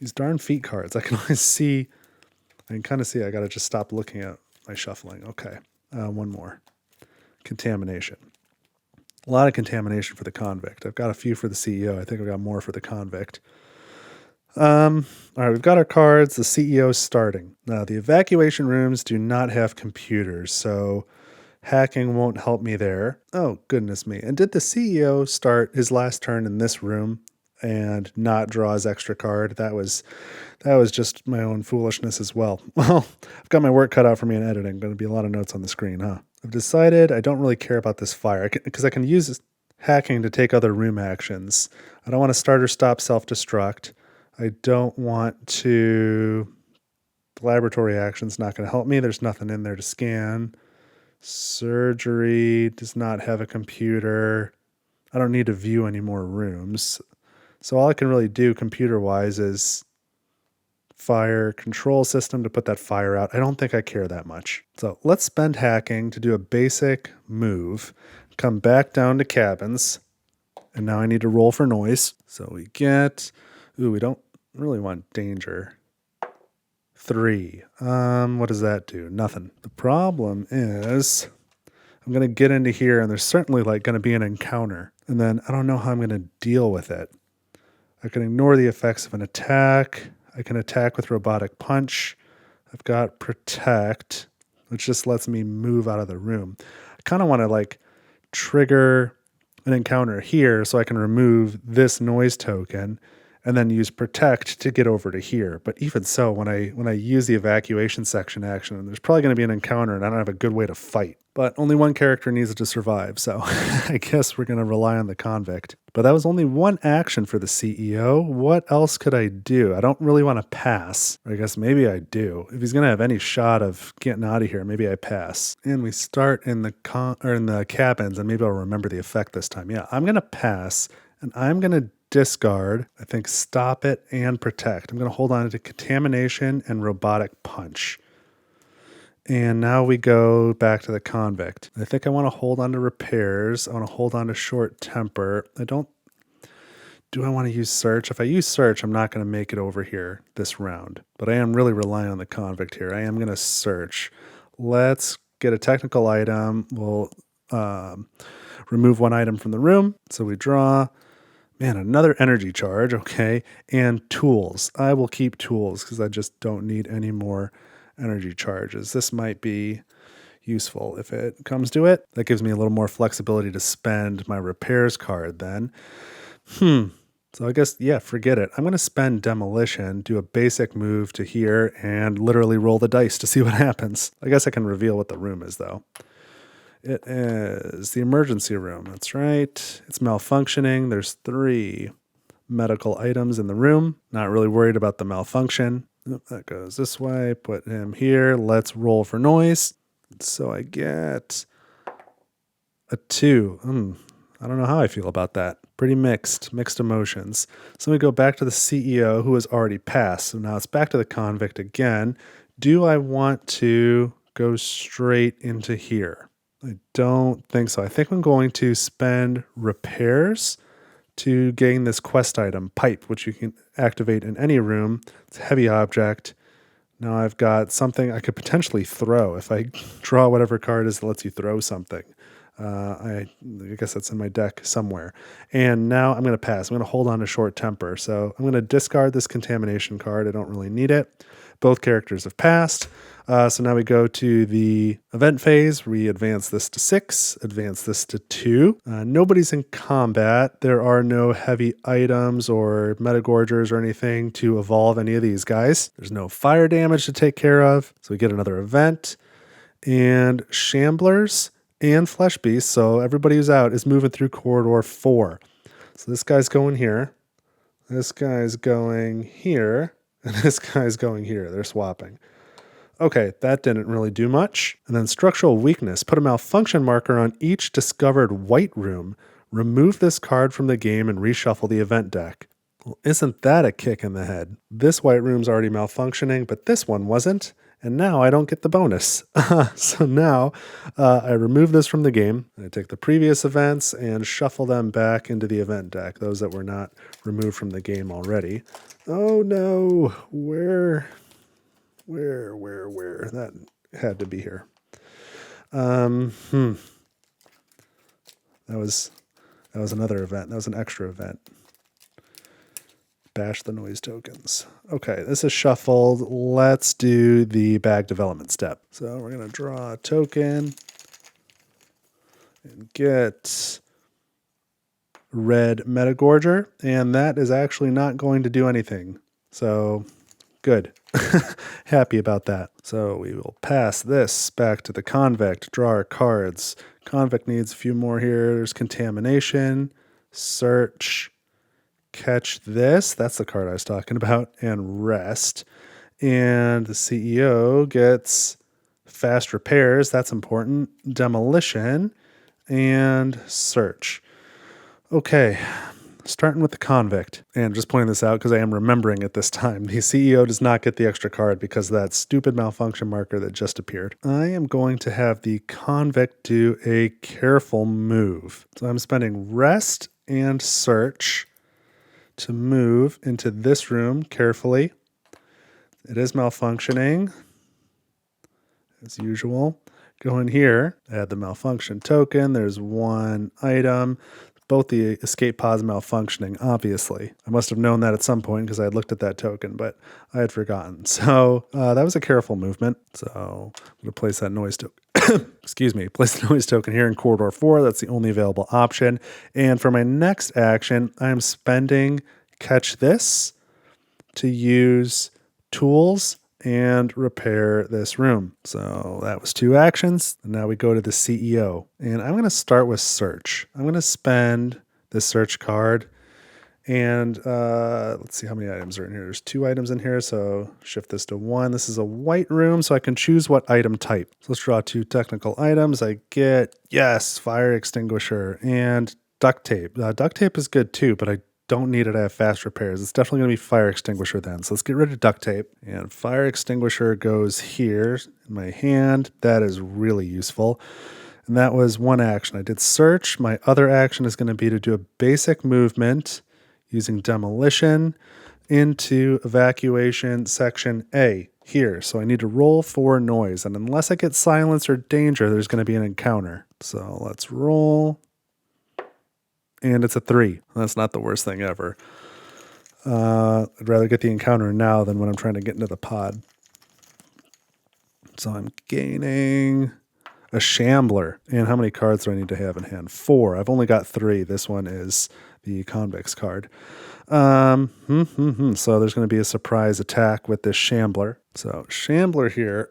These darn feat cards, I can always see, I can kind of see I got to just stop looking at my shuffling. Okay, one more. Contamination. A lot of contamination for the convict. I've got a few for the CEO. I think I've got more for the convict. All right, we've got our cards. The CEO is starting. Now, the evacuation rooms do not have computers, so hacking won't help me there. Oh, goodness me. And did the CEO start his last turn in this room and not draw his extra card? That was just my own foolishness as well. Well, I've got my work cut out for me in editing. Going to be a lot of notes on the screen, huh? I've decided I don't really care about this fire because I can use hacking to take other room actions. I don't want to start or stop self-destruct. I don't want to... The laboratory action's not going to help me. There's nothing in there to scan. Surgery does not have a computer. I don't need to view any more rooms. So all I can really do computer-wise is fire control system to put that fire out. I don't think I care that much. So let's spend hacking to do a basic move. Come back down to cabins. And now I need to roll for noise. So we get... Ooh, we don't really want danger. 3. What does that do? Nothing. The problem is I'm going to get into here and there's certainly like going to be an encounter. And then I don't know how I'm going to deal with it. I can ignore the effects of an attack. I can attack with robotic punch. I've got protect, which just lets me move out of the room. I kind of want to like trigger an encounter here so I can remove this noise token and then use protect to get over to here. But even so, when I use the evacuation section action, there's probably going to be an encounter and I don't have a good way to fight. But only one character needs to survive, so I guess we're going to rely on the convict. But that was only one action for the CEO. What else could I do? I don't really want to pass. Or I guess maybe I do. If he's going to have any shot of getting out of here, maybe I pass. And we start in the cabins, and maybe I'll remember the effect this time. Yeah, I'm going to pass, and I'm going to discard, I think stop it and protect. I'm going to hold on to contamination and robotic punch. And now we go back to the convict. I think I want to hold on to repairs. I want to hold on to short temper. Do I want to use search? If I use search, I'm not going to make it over here this round. But I am really relying on the convict here. I am going to search. Let's get a technical item. We'll remove one item from the room. So we draw. Man, another energy charge, okay, and tools. I will keep tools because I just don't need any more energy charges. This might be useful if it comes to it. That gives me a little more flexibility to spend my repairs card then. So I guess, yeah, forget it. I'm going to spend demolition, do a basic move to here, and literally roll the dice to see what happens. I guess I can reveal what the room is, though. It is the emergency room. That's right. It's malfunctioning. There's 3 medical items in the room. Not really worried about the malfunction. Nope, that goes this way. Put him here. Let's roll for noise. So I get a 2. I don't know how I feel about that. Pretty mixed emotions. So we go back to the CEO who has already passed. So now it's back to the convict again. Do I want to go straight into here? I don't think so. I think I'm going to spend repairs to gain this quest item, pipe, which you can activate in any room. It's a heavy object. Now I've got something I could potentially throw if I draw whatever card is that lets you throw something. I guess that's in my deck somewhere. And now I'm going to pass. I'm going to hold on to short temper. So I'm going to discard this contamination card. I don't really need it. Both characters have passed. So now we go to the event phase. We advance this to 6, advance this to 2. Nobody's in combat. There are no heavy items or metagorgers or anything to evolve any of these guys. There's no fire damage to take care of. So we get another event. And shamblers and flesh beasts. So everybody who's out is moving through corridor 4. So this guy's going here. This guy's going here. And this guy's going here. They're swapping. Okay, that didn't really do much. And then structural weakness. Put a malfunction marker on each discovered white room. Remove this card from the game and reshuffle the event deck. Well, isn't that a kick in the head? This white room's already malfunctioning, but this one wasn't. And now I don't get the bonus. So now I remove this from the game. I take the previous events and shuffle them back into the event deck, those that were not removed from the game already. Oh no, where? That had to be here. That was another event. That was an extra event. Bash the noise tokens. Okay, this is shuffled. Let's do the bag development step. So we're going to draw a token and get red Metagorger, and that is actually not going to do anything. So good. Happy about that. So we will pass this back to the convict, draw our cards. Convict needs a few more here. There's contamination, search, catch this. That's the card I was talking about, and rest. And the CEO gets fast repairs. That's important. Demolition and search. Okay. Starting with the convict, and just pointing this out because I am remembering it this time. The CEO does not get the extra card because of that stupid malfunction marker that just appeared. I am going to have the convict do a careful move. So I'm spending rest and search to move into this room carefully. It is malfunctioning, as usual. Go in here, add the malfunction token. There's one item. Both the escape pods malfunctioning, obviously. I must have known that at some point because I had looked at that token, but I had forgotten. So that was a careful movement. So I'm going to place that noise token. Excuse me. Place the noise token here in corridor 4. That's the only available option. And for my next action, I'm spending catch this to use tools and repair this room. So that was 2 actions. And now we go to the CEO. And I'm going to start with search. I'm going to spend the search card. And let's see how many items are in here. There's 2 items in here. So shift this to 1. This is a white room, so I can choose what item type. So let's draw 2 technical items. I get, yes, fire extinguisher and duct tape. Duct tape is good too, but I don't need it. I have fast repairs. It's definitely going to be fire extinguisher then. So let's get rid of duct tape. And fire extinguisher goes here in my hand. That is really useful. And that was 1 action. I did search. My other action is going to be to do a basic movement using demolition into evacuation section A here. So I need to roll for noise. And unless I get silence or danger, there's going to be an encounter. So let's roll. And it's a 3. That's not the worst thing ever. I'd rather get the encounter now than when I'm trying to get into the pod. So I'm gaining a Shambler. And how many cards do I need to have in hand? 4. I've only got 3. This one is the convict's card. So there's going to be a surprise attack with this Shambler. So Shambler here.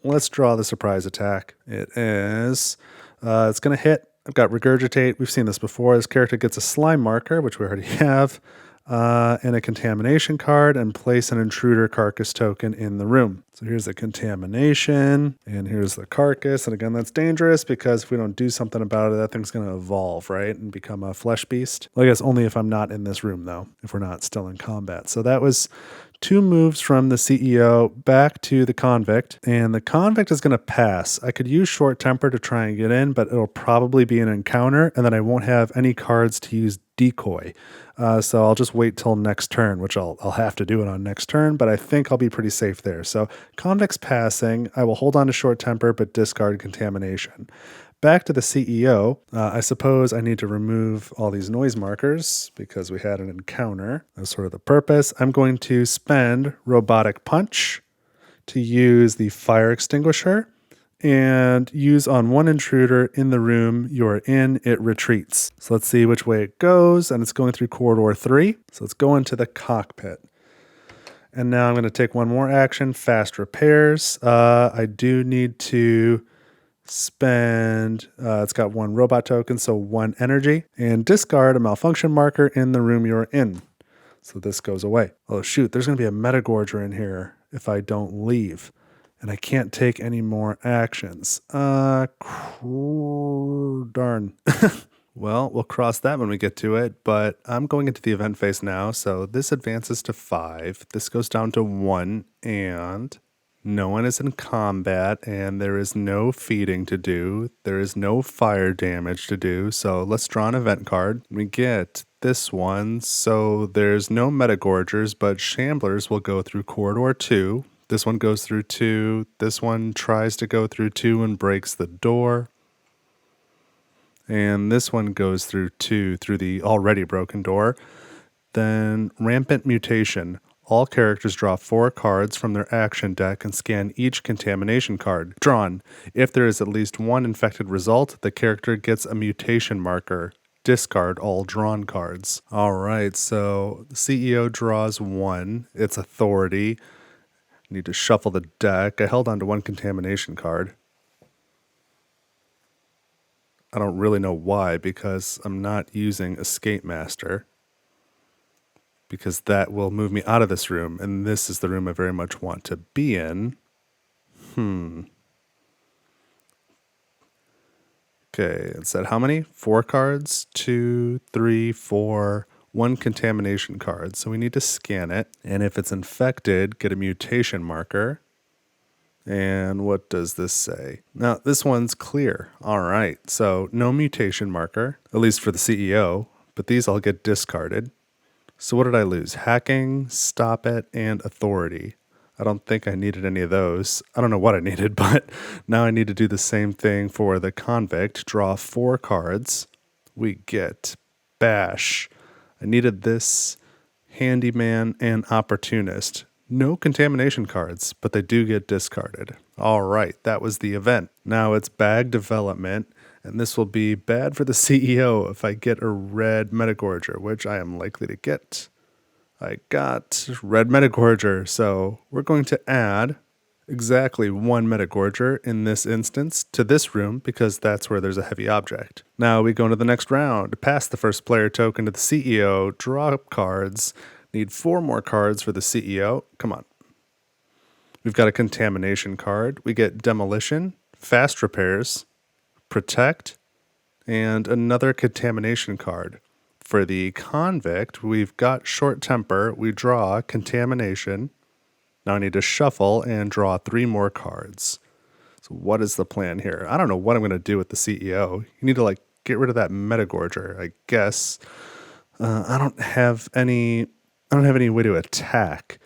Let's draw the surprise attack. It is, it's going to hit. I've got Regurgitate. We've seen this before. This character gets a slime marker, which we already have, and a contamination card, and place an intruder carcass token in the room. So here's the contamination, and here's the carcass. And again, that's dangerous because if we don't do something about it, that thing's going to evolve, right, and become a flesh beast. Well, I guess only if I'm not in this room, though, if we're not still in combat. So that was 2 moves from the CEO back to the convict, and the convict is going to pass. I could use short temper to try and get in, but it'll probably be an encounter, and then I won't have any cards to use decoy. So I'll just wait till next turn, which I'll have to do it on next turn, but I think I'll be pretty safe there. So convict's passing. I will hold on to short temper, but discard contamination. Back to the CEO, I suppose I need to remove all these noise markers because we had an encounter. That's sort of the purpose. I'm going to spend Robotic Punch to use the fire extinguisher and use on 1 intruder in the room you're in, it retreats. So let's see which way it goes, and it's going through corridor 3. So let's go into the cockpit. And now I'm going to take 1 more action, fast repairs. I do need to spend, it's got 1 robot token, so 1 energy, and discard a malfunction marker in the room you're in. So this goes away. Oh shoot, there's going to be a Metagorger in here if I don't leave. And I can't take any more actions. Darn. Well, we'll cross that when we get to it, but I'm going into the event phase now, so this advances to 5. This goes down to 1, and no one is in combat, and there is no feeding to do. There is no fire damage to do, so let's draw an event card. We get this one, so there's no Metagorgers, but Shamblers will go through Corridor 2. This one goes through 2. This one tries to go through 2 and breaks the door. And this one goes through 2 through the already broken door. Then Rampant Mutation. All characters draw 4 cards from their action deck and scan each contamination card drawn. If there is at least one infected result, the character gets a mutation marker. Discard all drawn cards. All right, so the CEO draws 1. It's authority. Need to shuffle the deck. I held on to 1 contamination card. I don't really know why, because I'm not using Escape Master, because that will move me out of this room, and this is the room I very much want to be in. Okay, it said how many? 4 cards? 2, 3, 4, 1 contamination card. So we need to scan it, and if it's infected, get a mutation marker. And what does this say? Now, this one's clear. All right, so no mutation marker, at least for the CEO, but these all get discarded. So what did I lose? Hacking, Stop It, and Authority. I don't think I needed any of those. I don't know what I needed, but now I need to do the same thing for the Convict. Draw 4 cards. We get Bash. I needed this, Handyman, and Opportunist. No contamination cards, but they do get discarded. All right, that was the event. Now it's bag development, and this will be bad for the CEO if I get a red Metagorger, which I am likely to get. I got red Metagorger, so we're going to add exactly 1 Metagorger in this instance to this room because that's where there's a heavy object. Now we go into the next round. Pass the first player token to the CEO, draw cards. Need 4 more cards for the CEO. Come on. We've got a contamination card. We get demolition, fast repairs, protect, and another contamination card. For the convict, we've got short temper. We draw contamination. Now I need to shuffle and draw 3 more cards. So what is the plan here? I don't know what I'm going to do with the CEO. You need to get rid of that Metagorger, I guess. I don't have any way to attack.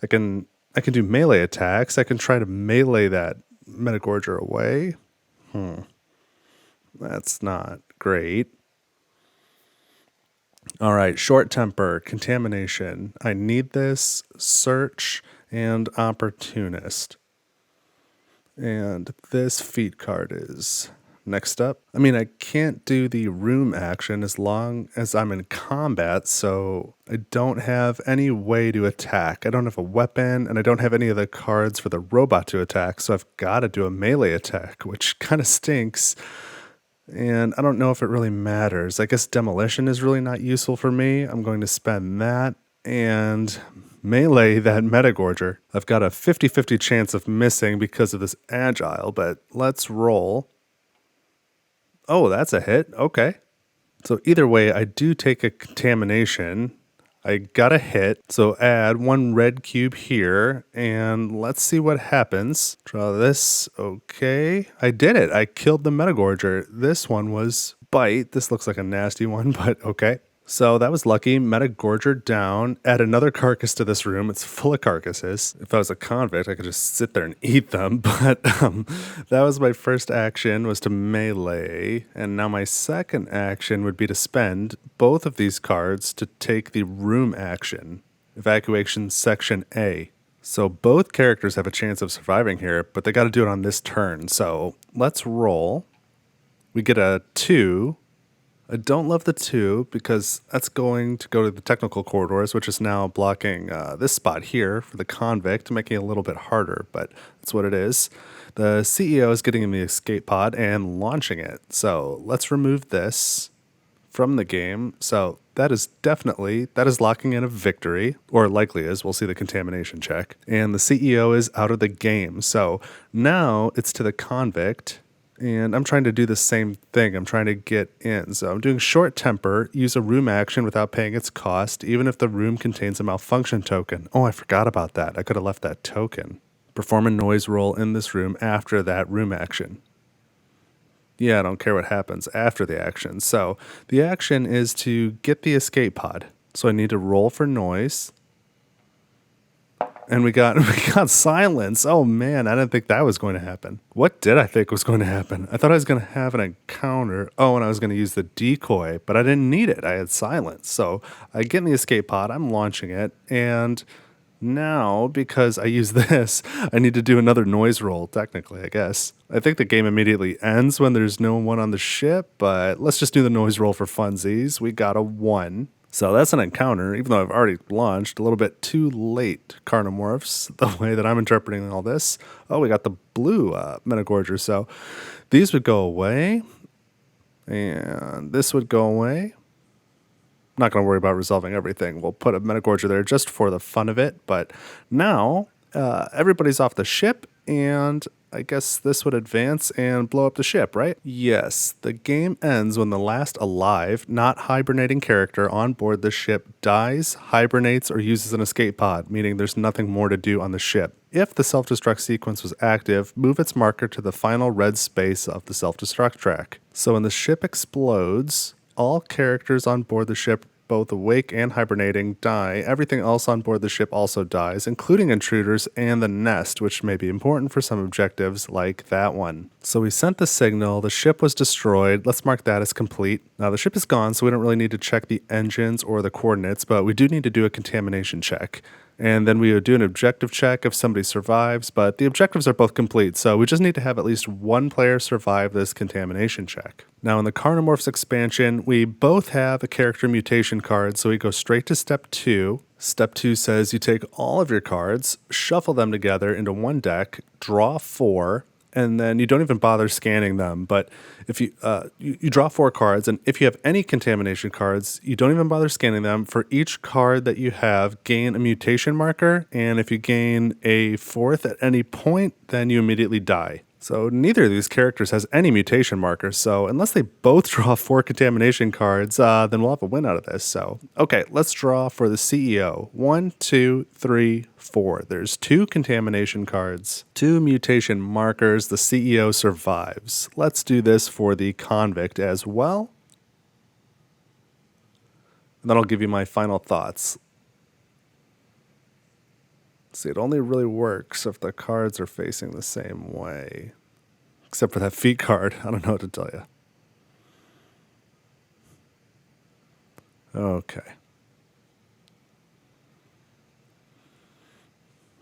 I can do melee attacks. I can try to melee that Metagorger away. That's not great. All right, short temper, contamination. I need this, search, and opportunist. And this feat card is next up. I mean, I can't do the room action as long as I'm in combat, so I don't have any way to attack. I don't have a weapon, and I don't have any of the cards for the robot to attack, so I've got to do a melee attack, which kind of stinks. And I don't know if it really matters. I guess demolition is really not useful for me. I'm going to spend that and melee that Metagorger. I've got a 50-50 chance of missing because of this agile, but let's roll. Oh, that's a hit. Okay. So either way, I do take a contamination. I got a hit. So add 1 red cube here, and let's see what happens. Draw this. Okay. I did it. I killed the Metagorger. This one was bite. This looks like a nasty one, but okay. So that was lucky. Metagorger down. Add another carcass to this room. It's full of carcasses. If I was a convict, I could just sit there and eat them. But that was my first action, was to melee. And now my second action would be to spend both of these cards to take the room action. Evacuation Section A. So both characters have a chance of surviving here, but they got to do it on this turn. So let's roll. We get a 2. I don't love the 2 because that's going to go to the technical corridors, which is now blocking this spot here for the convict, making it a little bit harder, but that's what it is. The CEO is getting in the escape pod and launching it. So let's remove this from the game. So that is locking in a victory, or likely is. We'll see the contamination check. And the CEO is out of the game. So now it's to the convict. And I'm trying to do the same thing. I'm trying to get in. So I'm doing short temper, use a room action without paying its cost, even if the room contains a malfunction token. Oh, I forgot about that. I could have left that token. Perform a noise roll in this room after that room action. Yeah, I don't care what happens after the action. So the action is to get the escape pod. So I need to roll for noise. And we got silence. Oh man, I didn't think that was going to happen. What did I think was going to happen? I thought I was going to have an encounter. Oh, and I was going to use the decoy, but I didn't need it. I had silence. So I get in the escape pod, I'm launching it, and now, because I use this, I need to do another noise roll, technically, I guess. I think the game immediately ends when there's no one on the ship, but let's just do the noise roll for funsies. We got a 1. So that's an encounter, even though I've already launched. A little bit too late, Carnomorphs, the way that I'm interpreting all this. Oh, we got the blue Metagorger. So these would go away, and this would go away. Not going to worry about resolving everything. We'll put a Metagorger there just for the fun of it. But now everybody's off the ship, and I guess this would advance and blow up the ship, right? Yes, the game ends when the last alive, not hibernating character on board the ship dies, hibernates, or uses an escape pod, meaning there's nothing more to do on the ship. If the self-destruct sequence was active, move its marker to the final red space of the self-destruct track. So when the ship explodes, all characters on board the ship, both awake and hibernating, die. Everything else on board the ship also dies, including intruders and the nest, which may be important for some objectives like that one. So we sent the signal, the ship was destroyed. Let's mark that as complete. Now the ship is gone, so we don't really need to check the engines or the coordinates, but we do need to do a contamination check. And then we would do an objective check if somebody survives, but the objectives are both complete, so we just need to have at least one player survive this contamination check. Now in the Carnomorphs expansion, we both have a character mutation card, so we go straight to step 2. Step 2 says you take all of your cards, shuffle them together into one deck, draw 4, and then you don't even bother scanning them. But if you draw 4 cards, and if you have any contamination cards, you don't even bother scanning them. For each card that you have, gain a mutation marker, and if you gain a 4th at any point, then you immediately die. So neither of these characters has any mutation markers, so unless they both draw 4 contamination cards, then we'll have a win out of this. So, okay, let's draw for the CEO. 1, 2, 3, 4. There's 2 contamination cards, 2 mutation markers. The CEO survives. Let's do this for the convict as well. And then I'll give you my final thoughts. See, it only really works if the cards are facing the same way. Except for that feat card. I don't know what to tell you. Okay.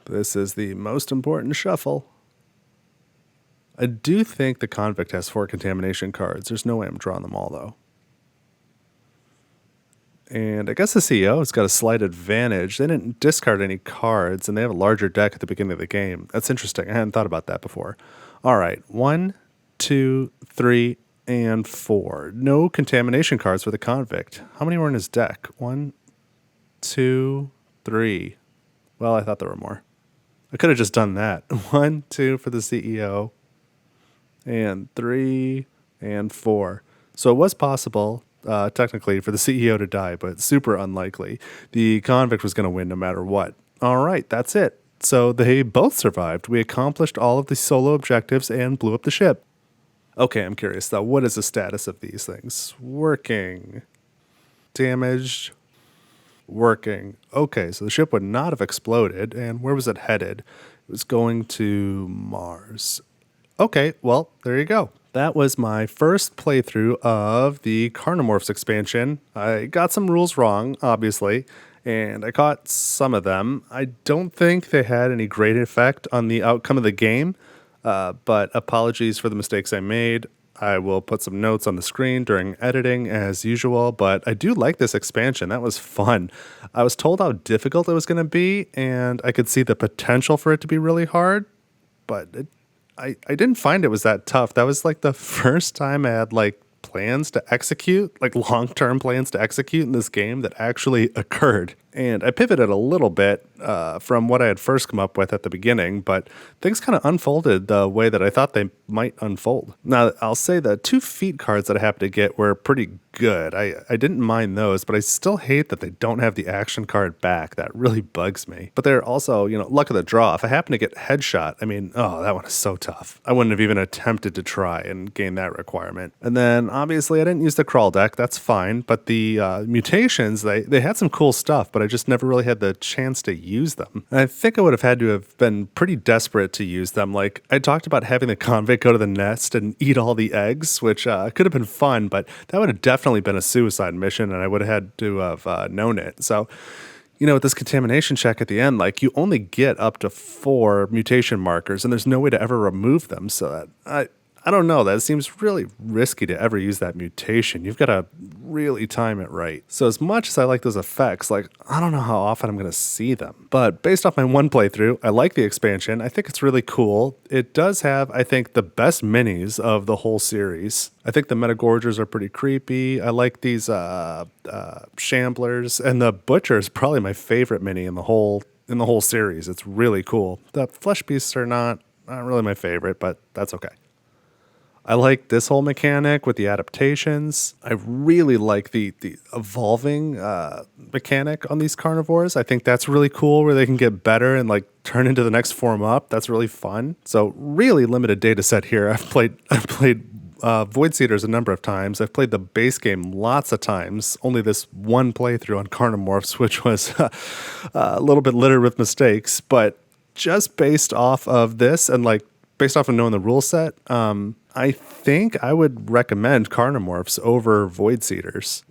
This is the most important shuffle. I do think the convict has 4 contamination cards. There's no way I'm drawing them all, though. And I guess the CEO has got a slight advantage. They didn't discard any cards, and they have a larger deck at the beginning of the game. That's interesting. I hadn't thought about that before. All right, 1, 2, 3, and 4. No contamination cards for the convict. How many were in his deck? 1, 2, 3. Well, I thought there were more. I could have just done that. 1, 2 for the CEO, and 3, and 4. So it was possible, technically, for the CEO to die, but super unlikely. The convict was going to win no matter what. All right, that's it. So they both survived. We accomplished all of the solo objectives and blew up the ship. Okay, I'm curious though. What is the status of these things? Working. Damaged. Working. Okay, so the ship would not have exploded. And where was it headed? It was going to Mars. Okay, well, there you go. That was my first playthrough of the Carnomorphs expansion. I got some rules wrong, obviously, and I caught some of them. I don't think they had any great effect on the outcome of the game, but apologies for the mistakes I made. I will put some notes on the screen during editing as usual, but I do like this expansion. That was fun. I was told how difficult it was going to be, and I could see the potential for it to be really hard, but I didn't find it was that tough. That was like the first time I had plans to execute, like long-term plans to execute in this game that actually occurred. And I pivoted a little bit from what I had first come up with at the beginning, but things kind of unfolded the way that I thought they might unfold. Now, I'll say the 2 feat cards that I happened to get were pretty good. I didn't mind those, but I still hate that they don't have the action card back. That really bugs me. But they're also, luck of the draw. If I happen to get headshot, that one is so tough. I wouldn't have even attempted to try and gain that requirement. And then, obviously, I didn't use the crawl deck. That's fine. But the mutations, they had some cool stuff, but I just never really had the chance to use them. And I think I would have had to have been pretty desperate to use them. Like, I talked about having the convict go to the nest and eat all the eggs, which could have been fun, but that would have definitely been a suicide mission, and I would have had to have known it. So, with this contamination check at the end, like, you only get up to 4 mutation markers, and there's no way to ever remove them. So that I don't know. That seems really risky to ever use that mutation. You've got to really time it right. So as much as I like those effects, like, I don't know how often I'm going to see them. But based off my one playthrough, I like the expansion. I think it's really cool. It does have, I think, the best minis of the whole series. I think the Metagorgers are pretty creepy. I like these Shamblers, and the Butcher is probably my favorite mini in the whole series. It's really cool. The Flesh Beasts are not really my favorite, but that's okay. I like this whole mechanic with the adaptations. I really like the evolving mechanic on these carnivores. I think that's really cool, where they can get better and like turn into the next form up. That's really fun. So really limited data set here. I've played Void Seeders a number of times. I've played the base game lots of times. Only this one playthrough on Carnomorphs, which was a little bit littered with mistakes. But just based off of this and like based off of knowing the rule set, I think I would recommend Carnomorphs over Void Seeders.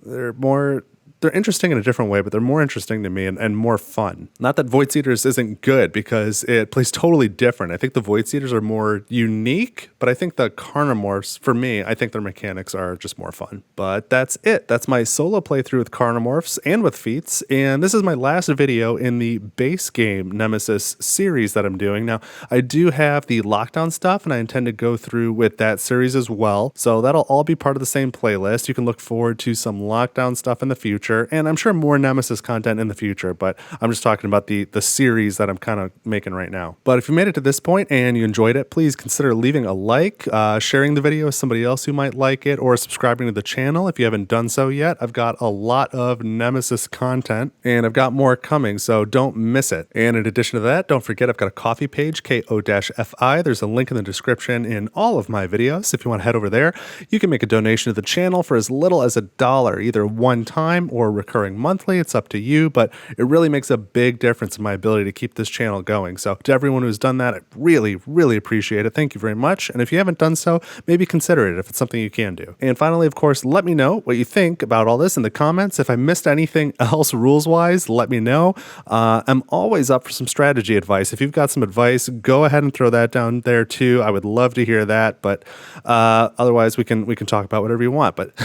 They're interesting in a different way, but they're more interesting to me and more fun. Not that Void Seeders isn't good, because it plays totally different. I think the Void Seeders are more unique, but I think the Carnomorphs, for me, I think their mechanics are just more fun. But that's it. That's my solo playthrough with Carnomorphs and with Feats, and this is my last video in the base game Nemesis series that I'm doing. Now, I do have the lockdown stuff, and I intend to go through with that series as well, so that'll all be part of the same playlist. You can look forward to some lockdown stuff in the future, and I'm sure more Nemesis content in the future, but I'm just talking about the series that I'm kind of making right now. But if you made it to this point and you enjoyed it, please consider leaving a like, sharing the video with somebody else who might like it, or subscribing to the channel if you haven't done so yet. I've got a lot of Nemesis content, and I've got more coming, so don't miss it. And in addition to that, don't forget I've got a coffee page, ko-fi. There's a link in the description in all of my videos. If you want to head over there, you can make a donation to the channel for as little as $1, either one time or recurring monthly. It's up to you, but it really makes a big difference in my ability to keep this channel going. So to everyone who's done that, I really, really appreciate it. Thank you very much. And if you haven't done so, maybe consider it if it's something you can do. And finally, of course, let me know what you think about all this in the comments. If I missed anything else rules-wise, let me know. I'm always up for some strategy advice. If you've got some advice, go ahead and throw that down there too. I would love to hear that, but otherwise we can talk about whatever you want. But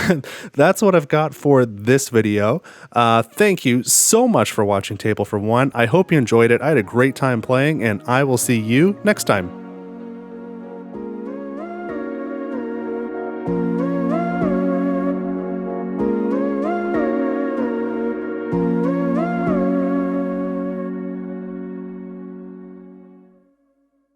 that's what I've got for this video. Thank you so much for watching Table for One. I hope you enjoyed it. I had a great time playing, and I will see you next time.